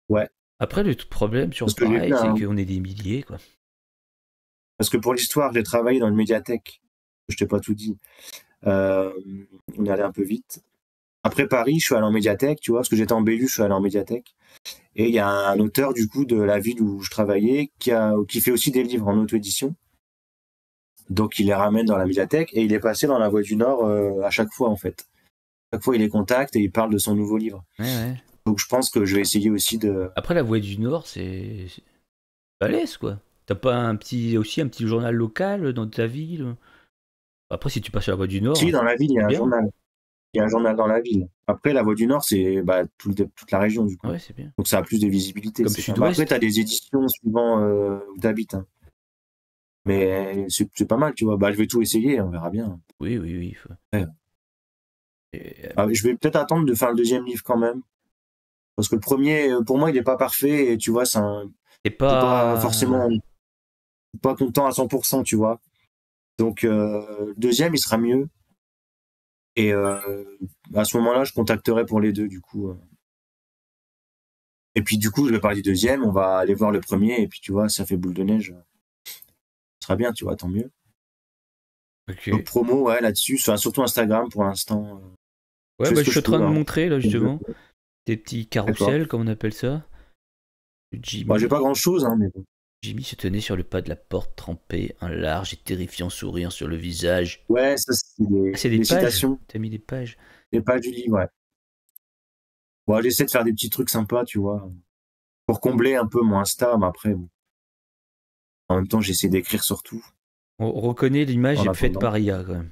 Ouais. Parce Après, le problème, toujours que j'ai pareil, fait c'est un- qu'on est des milliers, quoi. Parce que pour l'histoire, j'ai travaillé dans une médiathèque. Je t'ai pas tout dit. Euh, On est allé un peu vite. Après Paris, je suis allé en médiathèque, tu vois, parce que j'étais en BU, je suis allé en médiathèque. Et il y a un auteur, du coup, de la ville où je travaillais, qui fait aussi des livres en auto-édition. Donc, il les ramène dans la médiathèque et il est passé dans La Voix du Nord à chaque fois, en fait. À chaque fois, il les contacte et il parle de son nouveau livre. Ouais. Donc, je pense que je vais essayer aussi de... Après, la Voix du Nord, c'est balèze, quoi. T'as pas aussi un petit journal local dans ta ville? Après, si tu passes à la Voix du Nord, Si, dans la ville, il y c'est a un bien. journal. Il y a un journal dans la ville. Après, La Voix du Nord, c'est toute la région, du coup. Ouais, c'est bien. Donc, ça a plus de visibilité. Comme C'est bien. Bah, Sud-Ouest. après, tu as des éditions suivant où tu habites. Hein. Mais c'est pas mal, tu vois. Bah, je vais tout essayer, on verra bien. Oui. Ouais. Et, Je vais peut-être attendre de faire le deuxième livre quand même. Parce que le premier, pour moi, il n'est pas parfait. Et tu vois, c'est je suis pas pas... forcément pas content à 100%, tu vois. Donc, le deuxième, il sera mieux. Et à ce moment-là, je contacterai pour les deux, du coup. Et puis, du coup, je vais parler du deuxième. On va aller voir le premier. Et puis, tu vois, ça fait boule de neige. Ce sera bien, tu vois, tant mieux. Ok. Donc, promo, ouais, là-dessus. Surtout Instagram pour l'instant. Ouais, fais bah, ce je que suis je en train peux. de Hein. montrer, là, justement, des petits D'accord. carousels, comme on appelle ça. Moi, j'ai pas grand-chose, hein, mais bon. Jimmy se tenait sur le pas de la porte, trempé, un large et terrifiant sourire sur le visage. Ouais, ça, c'est Ah, c'est des des pages. citations. T'as mis des pages. Des pages du livre, ouais. Bon, j'essaie de faire des petits trucs sympas, tu vois, pour combler un peu mon Insta, mais après, bon. En même temps, j'essaie d'écrire sur tout, On reconnaît l'image en est faite attendant. par IA, quand même.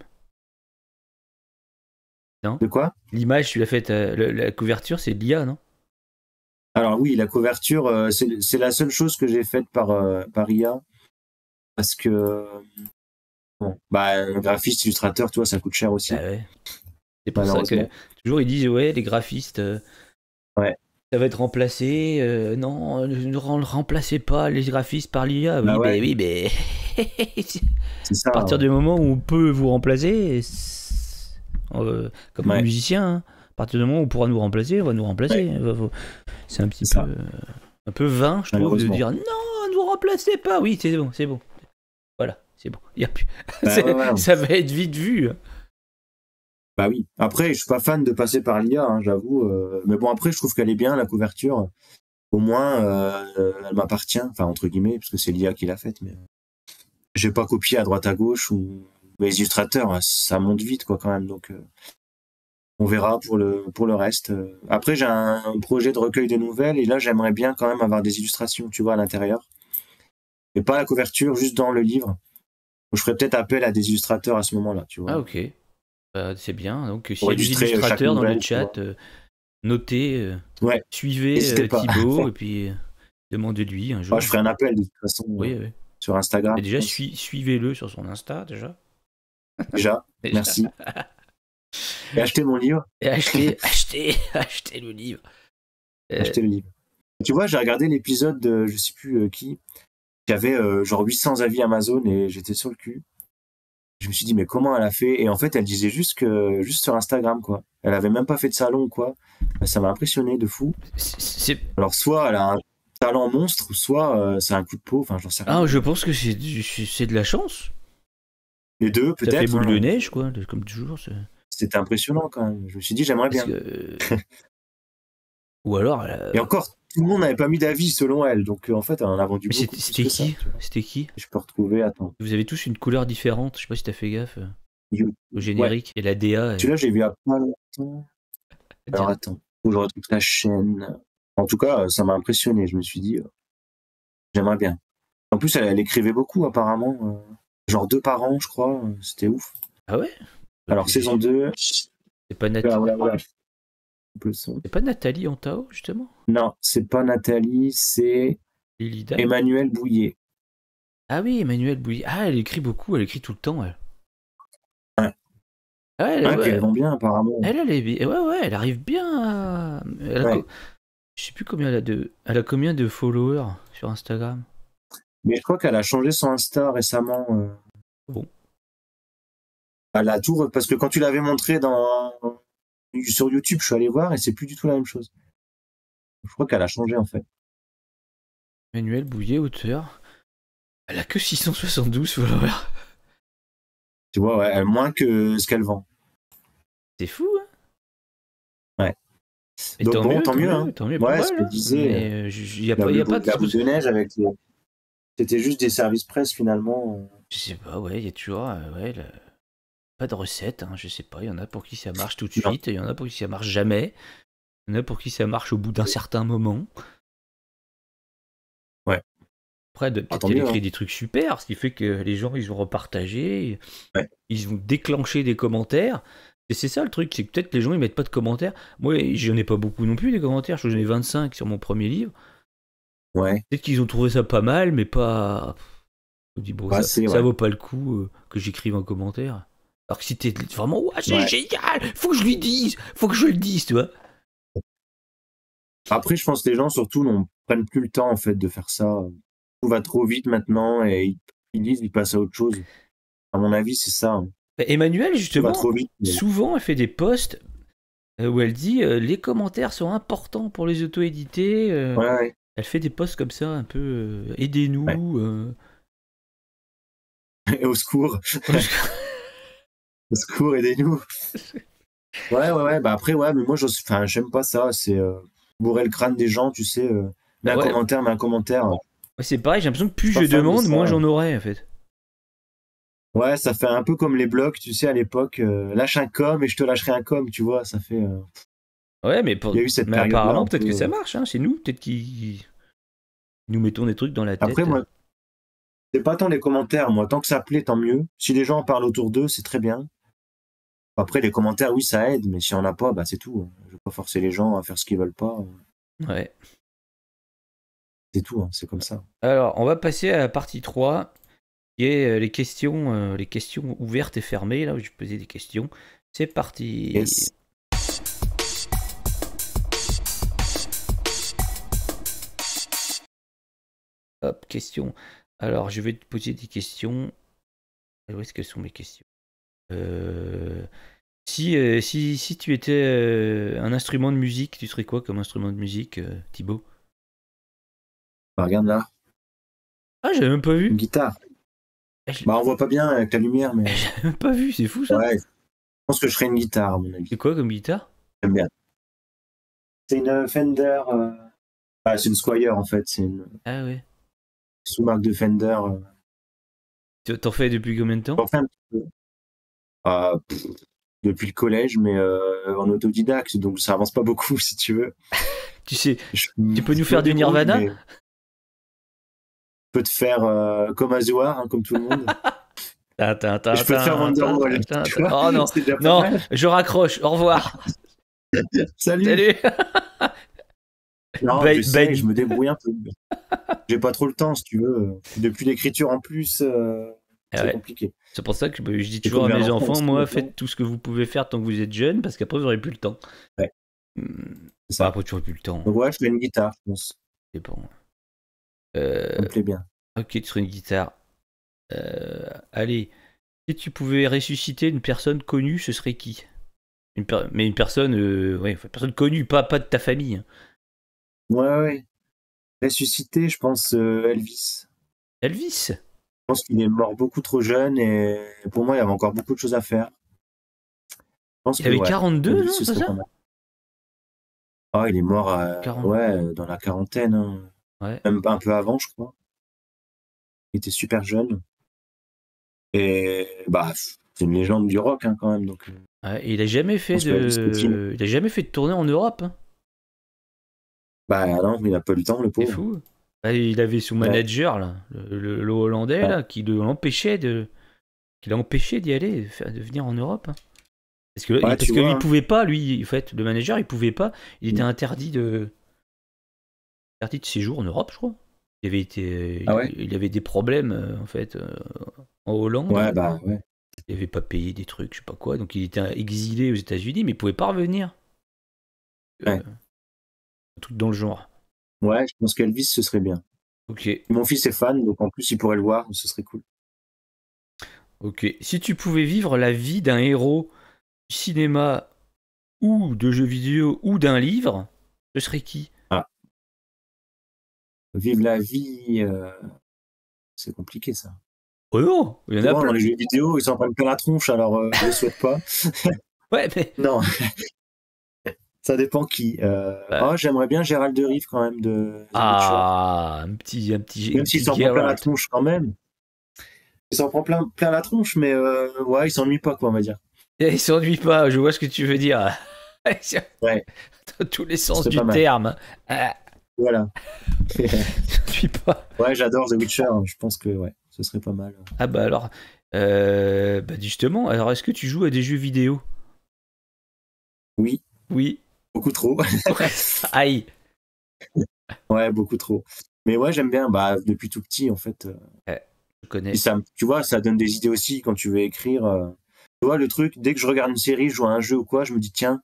Non? De quoi? L'image, tu l'as faite, la couverture, c'est de l'IA, non? Alors oui, la couverture, c'est la seule chose que j'ai faite par IA, parce que, bon, bah, un graphiste, illustrateur, tu vois, ça coûte cher aussi, Bah ouais. C'est pour ça que malheureusement. toujours ils disent ouais, les graphistes, Ouais, ça va être remplacé. Non, ne remplacez pas les graphistes par l'IA. bah ouais, Oui, mais c'est à ça, partir ouais. du moment où on peut vous remplacer, comme un Ouais, musicien, hein, à partir du moment où on pourra nous remplacer, on va nous remplacer. ouais, C'est un petit c'est peu, ça, un peu vain, je trouve, de malheureusement. dire non, ne vous remplacez pas. Oui, c'est bon. Voilà, c'est bon. Il y a plus... Bah ouais, ouais, ça va être vite vu. Bah oui. Après, je suis pas fan de passer par l'IA, hein, j'avoue. Mais bon, après, je trouve qu'elle est bien, la couverture. Au moins, elle m'appartient, enfin, entre guillemets, parce que c'est l'IA qui l'a faite. Mais j'ai pas copié à droite à gauche ou les illustrateurs, ça monte vite, quoi, quand même. Donc, on verra pour le reste. Après, j'ai un projet de recueil de nouvelles et là, j'aimerais bien quand même avoir des illustrations, tu vois, à l'intérieur. Et pas la couverture, juste dans le livre. Donc, je ferais peut-être appel à des illustrateurs à ce moment-là, tu vois. Ah, ok. C'est bien. Donc, s'il Pour y a des illustrer chaque illustrateurs dans le nouvelle, tu chat, notez, Ouais, suivez n'hésitez pas. Thibaut et puis demandez-lui un jour. Moi, je ferai un appel de toute façon Oui, oui. sur Instagram. Et déjà, je pense. suivez-le sur son Insta, déjà. Déjà, Déjà. merci. Et achetez mon livre. Et achetez le livre. Achetez le livre. Tu vois, j'ai regardé l'épisode de je sais plus qui avait genre 800 avis Amazon et j'étais sur le cul. Je me suis dit mais comment elle a fait? Et en fait, elle disait juste sur Instagram quoi. Elle avait même pas fait de salon ou quoi. Ça m'a impressionné de fou. Alors soit elle a un talent monstre, soit c'est un coup de peau. Enfin, j'en sais rien. Ah, je pense que c'est de la chance. Les deux Ça peut-être. fait boule de neige, quoi, comme toujours. C'était impressionnant quand même. Je me suis dit j'aimerais bien. Ou alors. Et encore, tout le monde n'avait pas mis d'avis selon elle, donc en fait, elle en a vendu beaucoup. C'était qui? C'était qui? Je peux retrouver, attends. Vous avez tous une couleur différente, je sais pas si t'as fait gaffe. Au générique, ouais. et la DA. Celui-là, j'ai vu à pas longtemps. Alors attends, faut que je retrouve la chaîne. En tout cas, ça m'a impressionné. Je me suis dit, j'aimerais bien. En plus, elle écrivait beaucoup apparemment. Genre 2 par an, je crois. C'était ouf. Ah ouais? Alors, saison 2. C'est pas Nathalie. Voilà. C'est pas Nathalie Antao, justement? Non, c'est pas Nathalie, c'est Emmanuelle Bouillet. Ah oui, Emmanuelle Bouillet. Ah, elle écrit beaucoup, elle écrit tout le temps, elle. Ouais. Ah, elle vend bien, apparemment. Elle arrive bien à... Je sais plus combien elle a combien de followers sur Instagram. Mais je crois qu'elle a changé son Insta récemment. Bon. Elle a tout... Parce que quand tu l'avais montré sur YouTube, je suis allé voir et c'est plus du tout la même chose. Je crois qu'elle a changé en fait. Emmanuelle Bouillet, auteur. Elle a que 672 followers. Tu vois, ouais, elle moins que ce qu'elle vend. C'est fou, hein? Ouais. Et donc tant bon, mieux, tant mieux. Hein. Tant mieux ouais, pour ce elle, que hein. disait. Il y a pas de... La boule de neige avec C'était juste des services presse finalement. Je sais pas, ouais, il y a toujours... pas de recette, hein, je sais pas. Il y en a pour qui ça marche tout de suite, il y en a pour qui ça marche jamais. Il y en a pour qui ça marche au bout d'un certain moment. Ouais. Après, peut-être qu'elle écrit des trucs super, ce qui fait que les gens, ils ont repartagé, ils ont déclenché des commentaires. Et c'est ça le truc, c'est que peut-être les gens, ils mettent pas de commentaires. Moi, j'en ai pas beaucoup non plus, des commentaires. J'en ai 25 sur mon premier livre. Ouais. Peut-être qu'ils ont trouvé ça pas mal, mais pas... Je me dis, bon, ça vaut pas le coup que j'écrive un commentaire. Alors que si t'es vraiment, c'est génial, faut que je lui dise, faut que je le dise, tu vois. Après, je pense que les gens, surtout, ne prennent plus le temps, en fait, de faire ça. Tout va trop vite maintenant et ils passent à autre chose. À mon avis, c'est ça. Hein. Emmanuelle, justement, trop vite, souvent, elle fait des posts où elle dit les commentaires sont importants pour les auto-édités. Elle fait des posts comme ça, un peu aidez-nous. Au secours. Au secours, aidez-nous. Ouais. Bah après, mais moi, j'aime pas ça. C'est bourrer le crâne des gens, tu sais. Mets un commentaire. C'est pareil, j'ai l'impression que plus je demande, moins j'en aurai, en fait. Ouais, ça fait un peu comme les blogs, tu sais, à l'époque. Lâche un com et je te lâcherai un com, tu vois. Ça fait. Ouais, mais, il y a eu cette période apparemment, peut-être que ça marche. Hein. C'est nous, peut-être qui nous mettons des trucs dans la tête. Après, moi, c'est pas tant les commentaires. Moi, tant que ça plaît, tant mieux. Si les gens en parlent autour d'eux, c'est très bien. Après, les commentaires, oui, ça aide, mais si on n'a pas, bah c'est tout. Je vais pas forcer les gens à faire ce qu'ils veulent pas. Ouais. C'est tout, hein, c'est comme ça. Alors, on va passer à la partie 3, qui est les questions ouvertes et fermées, là où je vais poser des questions. C'est parti. Yes. Hop, question. Alors, je vais te poser des questions. Où est-ce qu'elles sont mes questions? Si tu étais un instrument de musique, tu serais quoi comme instrument de musique, Thibaut? Bah, regarde là. Ah, j'avais même pas vu. Une guitare. Bah, on voit pas bien avec la lumière, mais. J'avais même pas vu, c'est fou ça. Ouais. pense que je ferais une guitare, à mon avis. C'est quoi comme guitare? J'aime bien. C'est une Fender. C'est une Squier, en fait. C'est une Ah ouais. sous-marque de Fender. T'en fais depuis combien de temps? J'en fais un petit peu. Depuis le collège, mais en autodidacte, donc ça avance pas beaucoup, si tu veux. Tu sais, tu peux nous faire du Nirvana? Je peux te faire comme Azuar, hein, comme tout le monde. Je peux te faire Wonderwall. Oh non, non, je raccroche. Au revoir. Salut. Salut. Non, je me débrouille un peu. J'ai pas trop le temps, si tu veux. Depuis l'écriture en plus, c'est compliqué. C'est pour ça que je dis toujours à mes enfants, moi, faites tout ce que vous pouvez faire tant que vous êtes jeune, parce qu'après, vous n'aurez plus le temps. Ouais. C'est ça. Après, tu n'auras plus le temps. Donc ouais, je fais une guitare, je pense. C'est bon. Ça me plaît bien. Ok, tu ferais une guitare. Allez, si tu pouvais ressusciter une personne connue, ce serait qui? Mais une personne, une personne connue, pas de ta famille. Hein. Ouais. Ressuscité, je pense Elvis. Elvis? Je pense qu'il est mort beaucoup trop jeune et pour moi, il y avait encore beaucoup de choses à faire. Il avait 42, non, c'est ça? Ah, il est mort dans la quarantaine. Hein. Ouais. Même un peu avant, je crois. Il était super jeune. Et c'est une légende du rock hein, quand même. Donc, il a jamais fait de tournée en Europe. Hein. Non, il n'a pas eu le temps, le pauvre. C'est fou. Il avait son manager là, le Hollandais là, qui l'empêchait d'y aller, de venir en Europe. Hein. Parce que il pouvait pas, lui, en fait, le manager, il pouvait pas. Il était interdit de séjour en Europe, je crois. Il avait il avait des problèmes en fait en Hollande. Il avait pas payé des trucs, je sais pas quoi, donc il était exilé aux États-Unis, mais il pouvait pas revenir. Un truc dans le genre. Ouais, je pense qu'Elvis ce serait bien. Ok. Mon fils est fan, donc en plus il pourrait le voir, ce serait cool. Ok. Si tu pouvais vivre la vie d'un héros du cinéma ou de jeux vidéo ou d'un livre, ce serait qui? Vivre la vie, c'est compliqué ça. Oh non, il y en a plein. Dans les jeux vidéo, ils s'en prennent plein la tronche, alors je le souhaite pas. Ouais, mais... Non. Ça dépend qui. J'aimerais bien Gérald de Rive quand même de. Un petit. Même s'il s'en prend plein la tronche quand même. Il s'en prend plein la tronche, mais il s'ennuie pas quoi, on va dire. Il s'ennuie pas. Je vois ce que tu veux dire. Ouais. Dans tous les sens du terme. Voilà. Il s'ennuie pas. Ouais, j'adore The Witcher. Je pense que ce serait pas mal. Ah bah alors, justement. Alors, est-ce que tu joues à des jeux vidéo? Oui. Beaucoup trop. Aïe. Ouais, beaucoup trop. Mais ouais, j'aime bien. Depuis tout petit, en fait. Je connais. Et ça, tu vois, ça donne des idées aussi quand tu veux écrire. Tu vois, le truc, dès que je regarde une série, je joue à un jeu ou quoi, je me dis, tiens,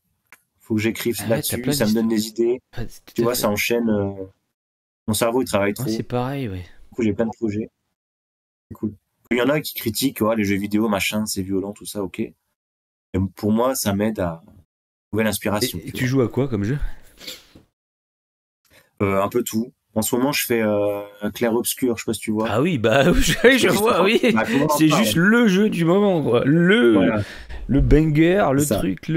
faut que j'écrive là-dessus, ça me donne des idées. Tu vois, ça enchaîne. Mon cerveau, il travaille trop. C'est pareil, oui. Du coup, j'ai plein de projets. C'est cool. Il y en a qui critiquent les jeux vidéo, machin, c'est violent, tout ça, ok. Et pour moi, ça m'aide à trouver l'inspiration. Et tu joues à quoi comme jeu? Un peu tout. En ce moment, je fais Clair Obscur, je sais pas si tu vois. Ah oui, je vois, oui. C'est juste le jeu du moment, quoi. Le banger, le truc,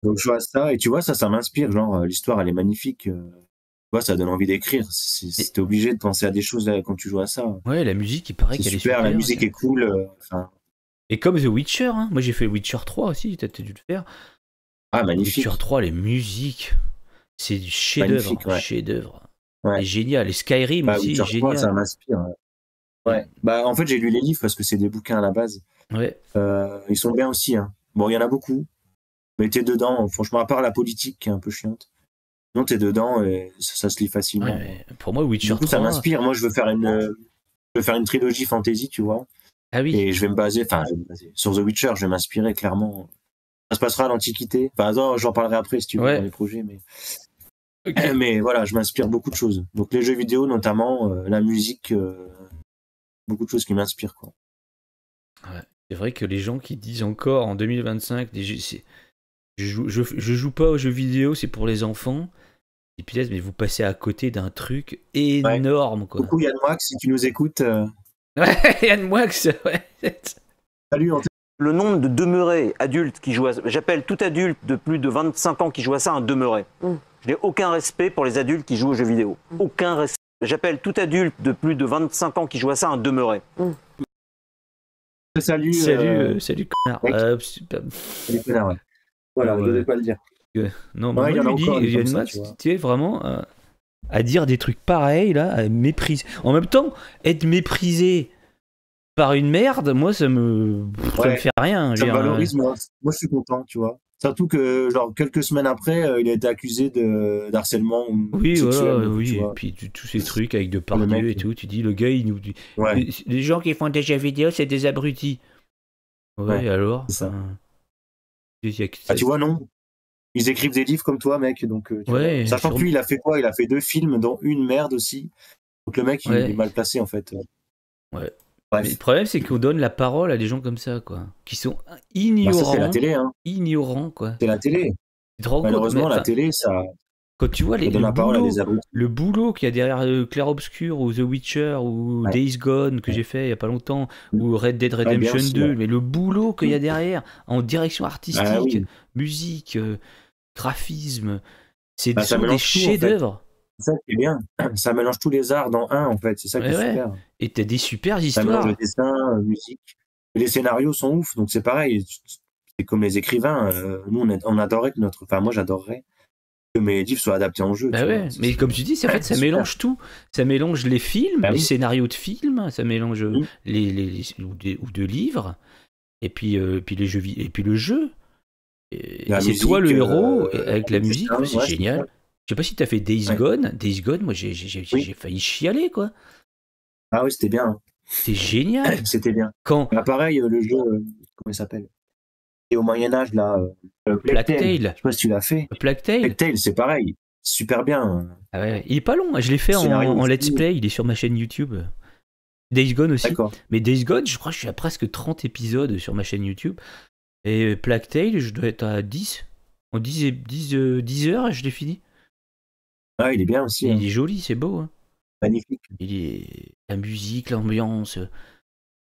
Donc je joue à ça, et tu vois, ça m'inspire. Genre, l'histoire, elle est magnifique. Tu vois, ça donne envie d'écrire. T'es obligé de penser à des choses là, quand tu joues à ça. Ouais, la musique, il paraît qu'elle est super. La musique est cool. Et comme The Witcher, hein. Moi j'ai fait Witcher 3 aussi, t'as dû le faire. Ah, magnifique. Witcher 3, les musiques, c'est du chef-d'œuvre. Chef-d'œuvre. Ouais. C'est génial. Et Skyrim aussi, Witcher génial. 3, ça m'inspire. Ouais. En fait, j'ai lu les livres parce que c'est des bouquins à la base. Ouais. Ils sont bien aussi. Hein. Bon, il y en a beaucoup. Mais t'es dedans. Franchement, à part la politique qui est un peu chiante. Non, t'es dedans et ça se lit facilement. Ouais, pour moi, Witcher 3. Ça m'inspire. Moi, je veux faire une trilogie fantasy, tu vois. Ah oui. Et je vais me baser sur The Witcher. Je vais m'inspirer clairement. Ça se passera à l'Antiquité. Enfin, j'en parlerai après si tu veux dans les projets. Mais... Okay. Mais voilà, je m'inspire beaucoup de choses. Donc les jeux vidéo, notamment la musique, beaucoup de choses qui m'inspirent, quoi. Ouais. C'est vrai que les gens qui disent encore en 2025, je joue pas aux jeux vidéo, c'est pour les enfants. Et puis là, mais vous passez à côté d'un truc énorme, quoi. Coucou Yann Moix, si tu nous écoutes. Ouais, Yann Moix, ouais. Salut, le nombre de demeurés adultes qui jouent à ça. J'appelle tout adulte de plus de 25 ans qui joue à ça un demeuré. Je n'ai aucun respect pour les adultes qui jouent aux jeux vidéo. Aucun respect. J'appelle tout adulte de plus de 25 ans qui joue à ça un demeuré. Salut, salut connard. salut connard, ouais. Voilà, Ouais. je devais pas le dire. Non, mais Ouais, il y en a moi, je lui encore dis, des il y a comme une ça, masse, tu vois. tu es vraiment à dire des trucs pareils, là, à mépriser. En même temps, être méprisé par une merde, moi, ça me fait rien. Ça me valorise, moi je suis content, tu vois. Surtout que, genre, quelques semaines après, il a été accusé d'harcèlement Oui, sexuel. voilà, donc, oui. tu Et vois. puis tous ces trucs avec de Le pardieu mec, et tout, tu dis, le gars, il nous dit. Ouais, Les gens qui font des jeux vidéo, c'est des abrutis. Ouais, Ouais, alors c'est ça. enfin, il y a que Ah, ça- tu vois, non. Ils écrivent des livres comme toi, mec. Donc, tu Ouais, vois. Sachant que lui, il a fait quoi? Il a fait 2 films, dont une merde aussi. Donc, le mec, il Ouais. est mal placé, en fait. Ouais. Bref. Mais le problème, c'est qu'on donne la parole à des gens comme ça, quoi. Qui sont Bah, ça, ignorants. c'est la télé, hein. Ignorants, quoi. C'est la télé. Tu te rends compte, Malheureusement, mais, la télé, ça quand tu vois donne la parole à des abrutis. le boulot qu'il y a derrière Clair Obscur ou The Witcher ou Ouais. Days Gone que Ouais. j'ai fait il y a pas longtemps ou Red Dead bien Redemption aussi, 2, ouais. mais le boulot qu'il y a derrière en direction artistique, Ah oui. musique, graphisme, Ça sont des mélange tout, en fait. chefs-d'œuvre. C'est ça qui est bien. Ça mélange tous les arts dans un, en fait. C'est ça qui est Ouais. super. Et t'as des super Ça mélange histoires. le dessin, musique. Et les scénarios sont ouf, donc c'est pareil. C'est comme les écrivains. Nous, on adorait que enfin, moi, j'adorerais que mes livres soient adaptés en jeu. Bah tu ouais, vois. mais comme tu dis, en fait, ça super. mélange tout. Ça mélange les films, Bah les oui. scénarios de films, ça mélange Mm. ou de livres, et puis les jeux, et puis le jeu. Et La c'est musique, toi le héros, et avec la c'est musique, ça, c'est ouais, génial. c'est ça. Je sais pas si t'as fait Days Ouais. Gone. Days Gone, moi j'ai Oui. failli chialer, quoi. Ah oui, c'était bien. hein. C'est génial. C'était bien. Quand Bah, pareil, le jeu, comment il s'appelle? Et au Moyen-Âge, là, Plague Tale. Tale. Je sais pas si tu l'as fait. Plague Tale, Plague Tale, c'est pareil. Super bien. ah ouais, il est pas long, hein. Je l'ai fait Scénario en aussi. let's play, il est sur ma chaîne YouTube. Days Gone aussi. D'accord. Mais Days Gone, je crois que je suis à presque 30 épisodes sur ma chaîne YouTube. Et Plague Tale, je dois être à 10. En 10 heures, je l'ai fini. Ah, il est bien aussi. hein. Il est joli, c'est beau. Hein. Magnifique. La musique, l'ambiance.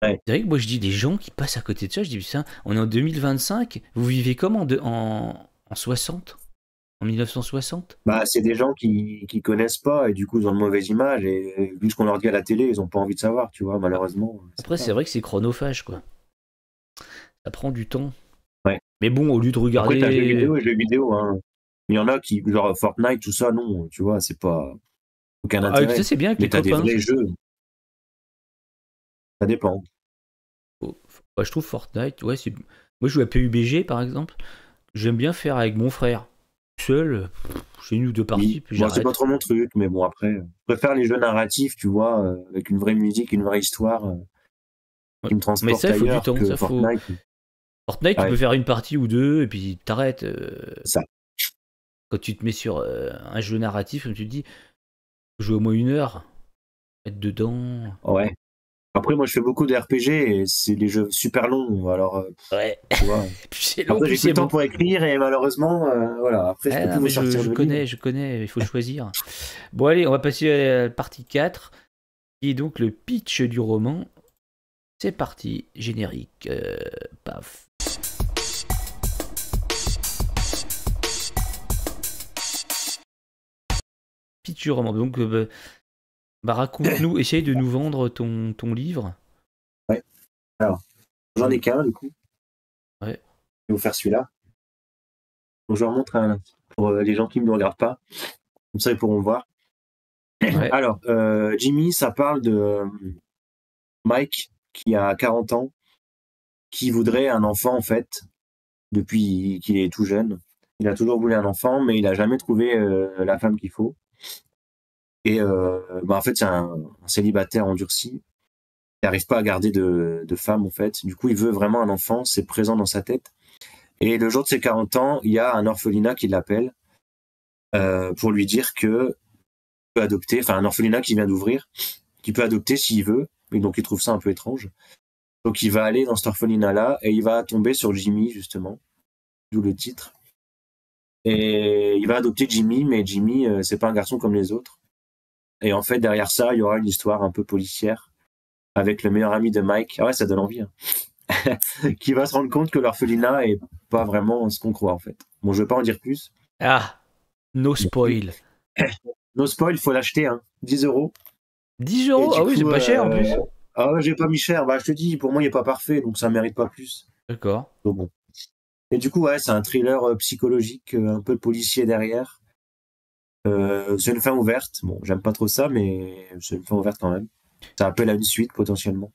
Ouais. C'est vrai que moi je dis, les gens qui passent à côté de ça, je dis, putain, on est en 2025, vous vivez comme en 60? En 1960? Bah, c'est des gens qui connaissent pas et du coup ils ont une mauvaise image et vu ce qu'on leur dit à la télé, ils ont pas envie de savoir, tu vois, malheureusement. Après, c'est vrai que c'est chronophage, quoi. Ça prend du temps. Ouais. Mais bon, au lieu de Après, regarder. t'as jeux vidéo et jeux vidéo, hein. Il y en a qui, genre Fortnite, tout ça, non, tu vois, c'est pas aucun Ah, intérêt. ça, c'est bien avec Mais les t'as des copains. vrais jeux. Ça dépend. Ouais, je trouve Fortnite, ouais, c'est. Moi, je joue à PUBG, par exemple. J'aime bien faire avec mon frère. Seul, j'ai une ou deux parties, Oui. puis Moi, c'est j'arrête. pas trop mon truc, mais bon, après, je préfère les jeux narratifs, tu vois, avec une vraie musique, une vraie histoire, qui me transporte Mais ça, il faut du ailleurs temps, que ça, faut- Fortnite. Fortnite, Ouais. tu peux faire une partie ou deux, et puis t'arrêtes. Ça. Quand tu te mets sur un jeu narratif, comme tu te dis, faut jouer au moins 1 heure, être dedans. Ouais. Après, moi, je fais beaucoup de RPG et c'est des jeux super longs, alors, Ouais. tu vois. Plus c'est long, Après, plus j'ai plus c'est le temps bon. pour écrire et malheureusement, voilà. Après, je Ah peux non, plus mais vous sortir je de connais, il faut choisir. Bon, allez, on va passer à la partie 4, qui est donc le pitch du roman. C'est parti, générique. Paf. Pitch du roman. Donc, raconte-nous, essaye de nous vendre ton livre. J'en ai qu'un, du coup. Ouais. Je vais vous faire celui-là. Donc, je leur montre un pour les gens qui ne me regardent pas. Comme ça, ils pourront voir. Ouais. Alors, Jimmy, ça parle de Mike, qui a 40 ans, qui voudrait un enfant, en fait, depuis qu'il est tout jeune. Il a toujours voulu un enfant, mais il n'a jamais trouvé la femme qu'il faut. Et en fait, c'est un célibataire endurci. Il n'arrive pas à garder de femme, en fait. Du coup, il veut vraiment un enfant, c'est présent dans sa tête. Et le jour de ses 40 ans, il y a un orphelinat qui l'appelle pour lui dire que peut adopter, enfin un orphelinat qui vient d'ouvrir, qui peut adopter s'il veut, et donc il trouve ça un peu étrange. Donc il va aller dans cet orphelinat-là et il va tomber sur Jimmy, justement, d'où le titre. Et il va adopter Jimmy, mais Jimmy, c'est pas un garçon comme les autres. Et en fait, derrière ça, il y aura une histoire un peu policière avec le meilleur ami de Mike. Ah ouais, ça donne envie. Hein. qui va se rendre compte que l'orphelinat est pas vraiment ce qu'on croit en fait. Bon, je vais pas en dire plus. Ah, no spoil. No spoil, il faut l'acheter, hein. 10 €. 10 Et euros? du Ah oui, c'est coup, pas cher en plus. Ah ouais, j'ai pas mis cher. Bah, je te dis, pour moi, il est pas parfait, donc ça mérite pas plus. D'accord. Donc bon. Et du coup, ouais, c'est un thriller psychologique, un peu policier derrière. C'est une fin ouverte. Bon, j'aime pas trop ça, mais c'est une fin ouverte quand même. Ça appelle à une suite potentiellement.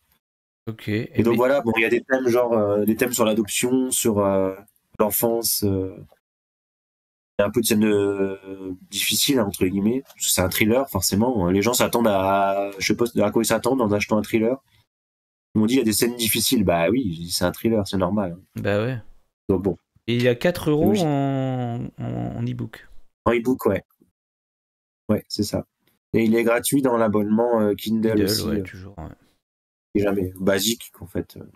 Ok. Et donc voilà, bon, il y a des thèmes genre des thèmes sur l'adoption, sur l'enfance. Il y a un peu de scènes difficiles entre guillemets. C'est un thriller forcément. Les gens s'attendent à, je sais pas à quoi ils s'attendent en achetant un thriller. Ils m'ont dit il y a des scènes difficiles. Bah oui, c'est un thriller, c'est normal. Bah ouais. Donc bon. Et il y a 4 euros Logique. en e-book. En e-book, ouais. Ouais, c'est ça. Et il est gratuit dans l'abonnement Kindle Kindle, aussi. ouais, toujours. Ouais. Et jamais basique en fait. Donc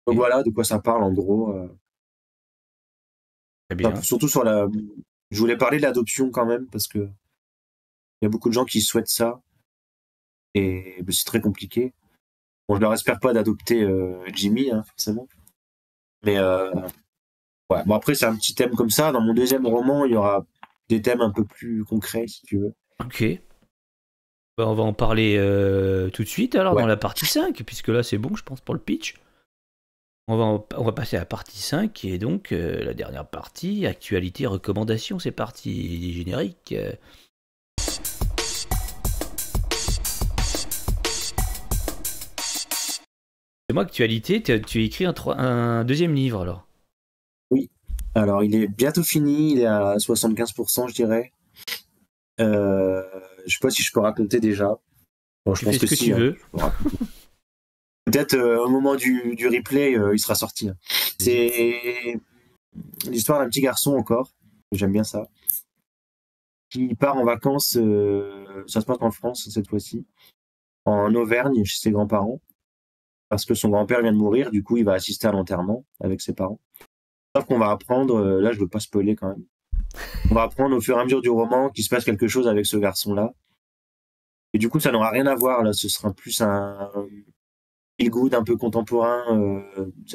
Ok. voilà de quoi ça parle en gros. Très bien. Surtout sur la. Je voulais parler de l'adoption quand même parce que il y a beaucoup de gens qui souhaitent ça et ben, c'est très compliqué. Bon, je leur espère pas d'adopter Jimmy, hein, forcément. Mais ouais. Bon après c'est un petit thème comme ça. Dans mon deuxième roman, il y aura des thèmes un peu plus concrets si tu veux. Ok. Bah, on va en parler tout de suite alors Ouais. dans la partie 5, puisque là c'est bon, je pense, pour le pitch. On va passer à la partie 5, qui est donc la dernière partie, actualité, recommandation. C'est parti, générique. C'est moi, actualité, tu as écrit un deuxième livre alors. Oui. Alors il est bientôt fini, il est à 75% je dirais. Je sais pas si je peux raconter déjà. Bon, je Tu pense fais ce que si, tu hein, veux. je peux raconter. Peut-être au moment du replay, il sera sorti. Hein. C'est l'histoire d'un petit garçon encore, j'aime bien ça, qui part en vacances, ça se passe en France cette fois-ci, en Auvergne chez ses grands-parents, parce que son grand-père vient de mourir, du coup il va assister à l'enterrement avec ses parents. Sauf qu'on va apprendre, là je veux pas spoiler quand même, on va apprendre au fur et à mesure du roman qu'il se passe quelque chose avec ce garçon-là. Et du coup ça n'aura rien à voir, là ce sera plus un feel good un peu contemporain,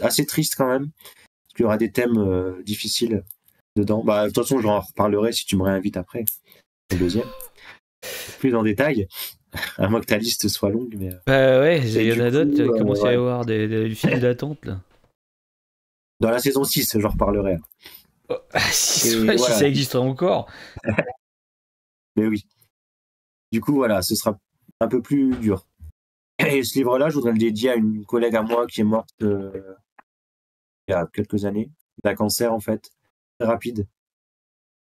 assez triste quand même, parce qu'il y aura des thèmes difficiles dedans. Bah, de toute façon, j'en reparlerai si tu me réinvites après, le deuxième. Plus en détail, à moins que ta liste soit longue. Mais... Bah ouais, il y en du a d'autres, coup, il commence à y ouais. avoir du fil d'attente là. Dans la saison 6, j'en reparlerai. Oh, si, Et si voilà. ça existera encore. Mais oui. Du coup, voilà, ce sera un peu plus dur. Et ce livre-là, je voudrais le dédier à une collègue à moi qui est morte il y a quelques années, d'un cancer en fait, très rapide.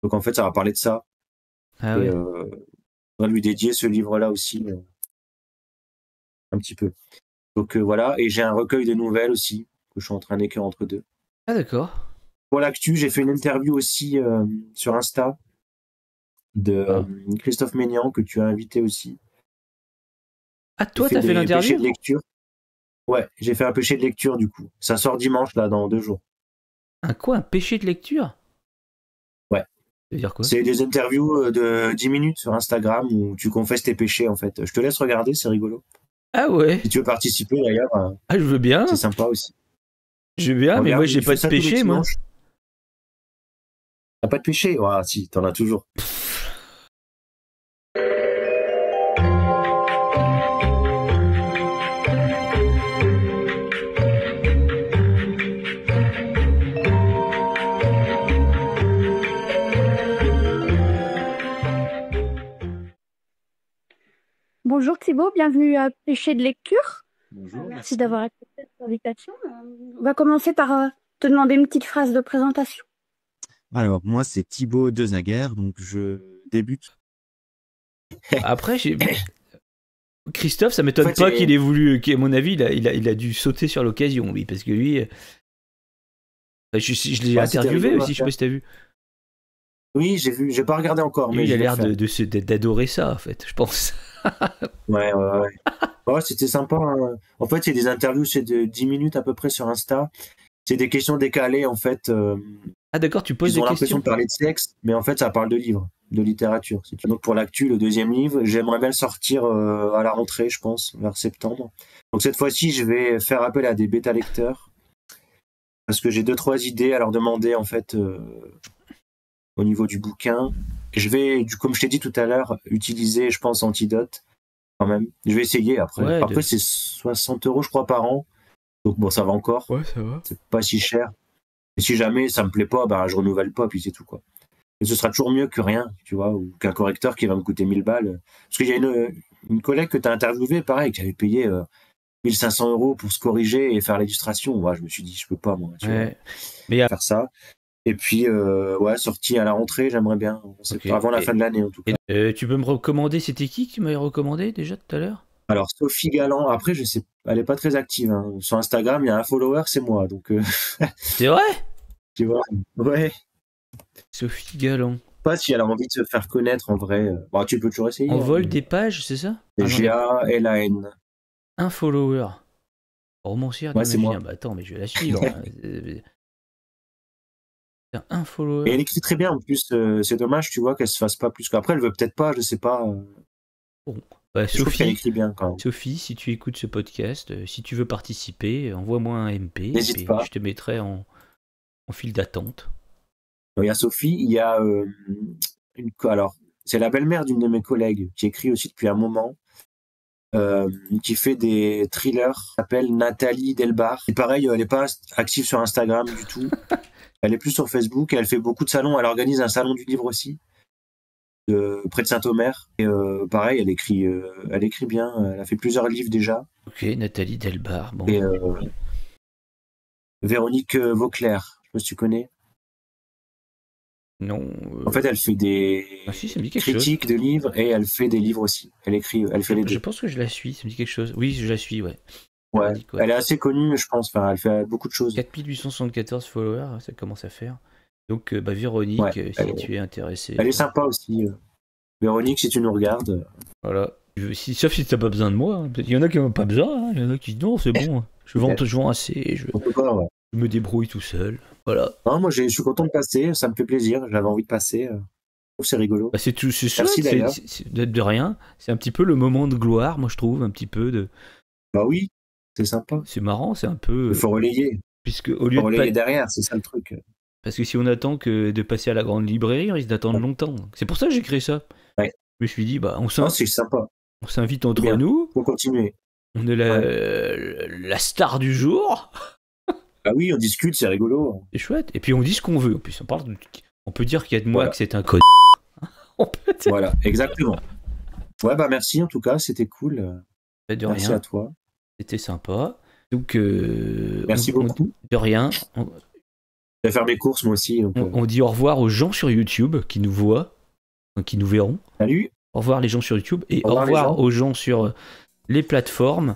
Donc en fait, ça va parler de ça. Ah Et ouais. je voudrais lui dédier ce livre-là aussi, un petit peu. Donc voilà, et j'ai un recueil de nouvelles aussi, que je suis en train d'écrire entre deux. Ah d'accord. Pour l'actu, j'ai fait une interview aussi sur Insta de Christophe Maignan, que tu as invité aussi. Ah, toi, J'ai t'as fait des péchés l'interview? de lecture. Ouais, j'ai fait un péché de lecture du coup. Ça sort dimanche, là, dans 2 jours. Un quoi? Un péché de lecture? Ouais. Ça veut dire quoi? C'est des interviews de 10 minutes sur Instagram où tu confesses tes péchés, en fait. Je te laisse regarder, c'est rigolo. Ah ouais. Si tu veux participer, d'ailleurs, Ah, je veux bien. c'est sympa aussi. Je veux bien, mais Regarde, moi, j'ai il pas fait de ça tous les péché, moi. dimanches. T'as pas de péché? Ouais, si, t'en as toujours. Bonjour Thibaut, bienvenue à Péché de lecture. Bonjour. Merci d'avoir accepté cette invitation. On va commencer par te demander une petite phrase de présentation. Alors, moi, c'est Thibaut Dezaguer, donc je débute. Après, Christophe, ça m'étonne En fait, pas c'est- qu'il ait voulu. À mon avis, il a dû sauter sur l'occasion, lui, parce que lui. Je l'ai Ouais, c'était interviewé rigolo à aussi, je sais pas si t'as vu. Oui, j'ai vu, j'ai pas regardé encore, Lui, mais il a je vais l'air le faire. d'adorer ça, en fait, je pense. Ouais. Ouais, c'était sympa. Hein. En fait, c'est des interviews, c'est de 10 minutes à peu près sur Insta. C'est des questions décalées, en fait, Ah d'accord, tu poses Ils des ont l'impression questions. de parler de sexe, mais en fait, ça parle de livres, de littérature. Donc pour l'actu, le 2e livre, j'aimerais bien le sortir à la rentrée, je pense, vers septembre. Donc cette fois-ci, je vais faire appel à des bêta-lecteurs, parce que j'ai 2-3 idées à leur demander, en fait, au niveau du bouquin. Je vais, comme je t'ai dit tout à l'heure, utiliser, je pense, Antidote, quand même. Je vais essayer après. Ouais, Après, c'est 60 €, je crois, par an. Donc bon, ça va encore. Ouais, ça va. C'est pas si cher. Et si jamais ça me plaît pas, bah, je renouvelle pas, puis c'est tout, quoi. Et ce sera toujours mieux que rien, tu vois, ou qu'un correcteur qui va me coûter 1000 balles. Parce qu'il y a une collègue que tu as interviewée, pareil, qui avait payé 1500 € pour se corriger et faire l'illustration. Ouais, je me suis dit, je peux pas, moi, tu vois, Mais faire ça. Et puis, ouais, sorti à la rentrée, j'aimerais bien. Ok. Avant la fin de l'année, en tout cas. tu peux me recommander, c'était qui tu m'avais recommandé déjà tout à l'heure? Alors, Sophie Galland, après, je sais, elle est pas très active, hein. Sur Instagram, il y a un follower, c'est moi, donc, C'est vrai? tu vois, ouais. Sophie Galland. Pas si elle a envie de se faire connaître, en vrai. Bah, tu peux toujours essayer. En hein, vol mais- des pages, c'est ça? C'est Ah, j'en ai G-A-L-A-N. un follower. Romancière Ouais, c'est d'imaginaire. moi. Bah attends, mais je vais la suivre. Hein. Un follower. Et elle écrit très bien, en plus, c'est dommage, tu vois, qu'elle se fasse pas plus qu'après, elle veut peut-être pas, je sais pas. Bah, Je trouve qu'elle Sophie, écrit bien, quand même. Sophie, si tu écoutes ce podcast, si tu veux participer, envoie-moi un MP. N'hésite et puis pas. je te mettrai en file d'attente. Il y a Sophie, il y a alors, c'est la belle-mère d'une de mes collègues, qui écrit aussi depuis un moment, qui fait des thrillers, s'appelle Nathalie Delbar. Et pareil, elle n'est pas active sur Instagram du tout. Elle est plus sur Facebook, et elle fait beaucoup de salons, elle organise un salon du livre aussi, près de Saint-Omer. Et pareil, elle écrit bien, elle a fait plusieurs livres déjà. Ok, Nathalie Delbar. Bon. Et Véronique Vauclair, je sais pas si tu connais. Non. En fait, elle fait des Ah si, ça me dit quelque chose. critiques de livres et elle fait des livres aussi. Elle fait les Je deux. pense que je la suis, ça me dit quelque chose. Oui, je la suis, ouais. Ouais. Véronique, ouais. Elle est assez connue, je pense. Enfin, elle fait beaucoup de choses. 4874 followers, ça commence à faire. Donc, bah, Véronique, Ouais, si tu es intéressé. Elle est sympa aussi. Véronique, si tu nous regardes. Voilà. Sauf si t'as pas besoin de moi. Hein. Il y en a qui n'ont pas besoin. Hein. Il y en a qui disent non, c'est bon. Je vends assez. On peut pas, ouais. Je me débrouille tout seul. Voilà. Non, moi, je suis content de passer. Ça me fait plaisir. J'avais envie de passer. Je trouve que c'est rigolo. Bah, c'est tout. C'est Merci, chouette, d'ailleurs. c'est de rien. C'est un petit peu le moment de gloire, moi je trouve. Un petit peu de. Bah oui, c'est sympa. C'est marrant, c'est un peu. Il faut relayer. Puisque au Il lieu faut de relayer pas... derrière, c'est ça le truc. Parce que si on attend que de passer à la grande librairie, on risque d'attendre longtemps. C'est pour ça que j'ai créé ça. Ouais. Je me suis dit, bah, Non, c'est sympa. on s'invite entre Bien. nous. Faut continuer. On est la star du jour. Ah oui, on discute, c'est rigolo. C'est chouette. Et puis on dit ce qu'on veut. En plus, on peut dire qu'il y a de moi Voilà. que c'est un connard. On peut dire. Voilà, exactement. Ouais, bah merci en tout cas, c'était cool. De Merci rien. à toi. C'était sympa. Donc, Merci beaucoup. de rien. Je vais faire mes courses moi aussi. Donc, On dit au revoir aux gens sur YouTube qui nous voient, qui nous verront. Salut. Au revoir les gens sur YouTube et Au au revoir, les revoir gens. aux gens sur les plateformes.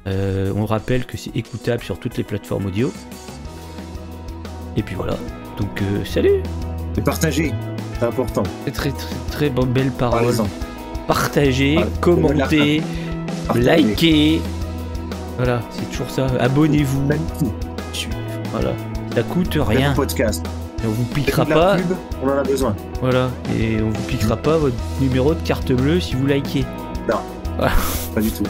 On rappelle que c'est écoutable sur toutes les plateformes audio. Et puis voilà. Donc salut. Et partagez, c'est important. C'est très belle parole. Parlez-en. Partagez, Voilà. commentez, Partagez. likez. Voilà, c'est toujours ça. Abonnez-vous. Faites Voilà. Ça coûte un rien. podcast. Et on vous Faites piquera de la pas. pub, on en a besoin. Voilà. Et on vous piquera pas votre numéro de carte bleue si vous likez. Pas du tout.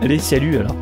Allez, salut alors.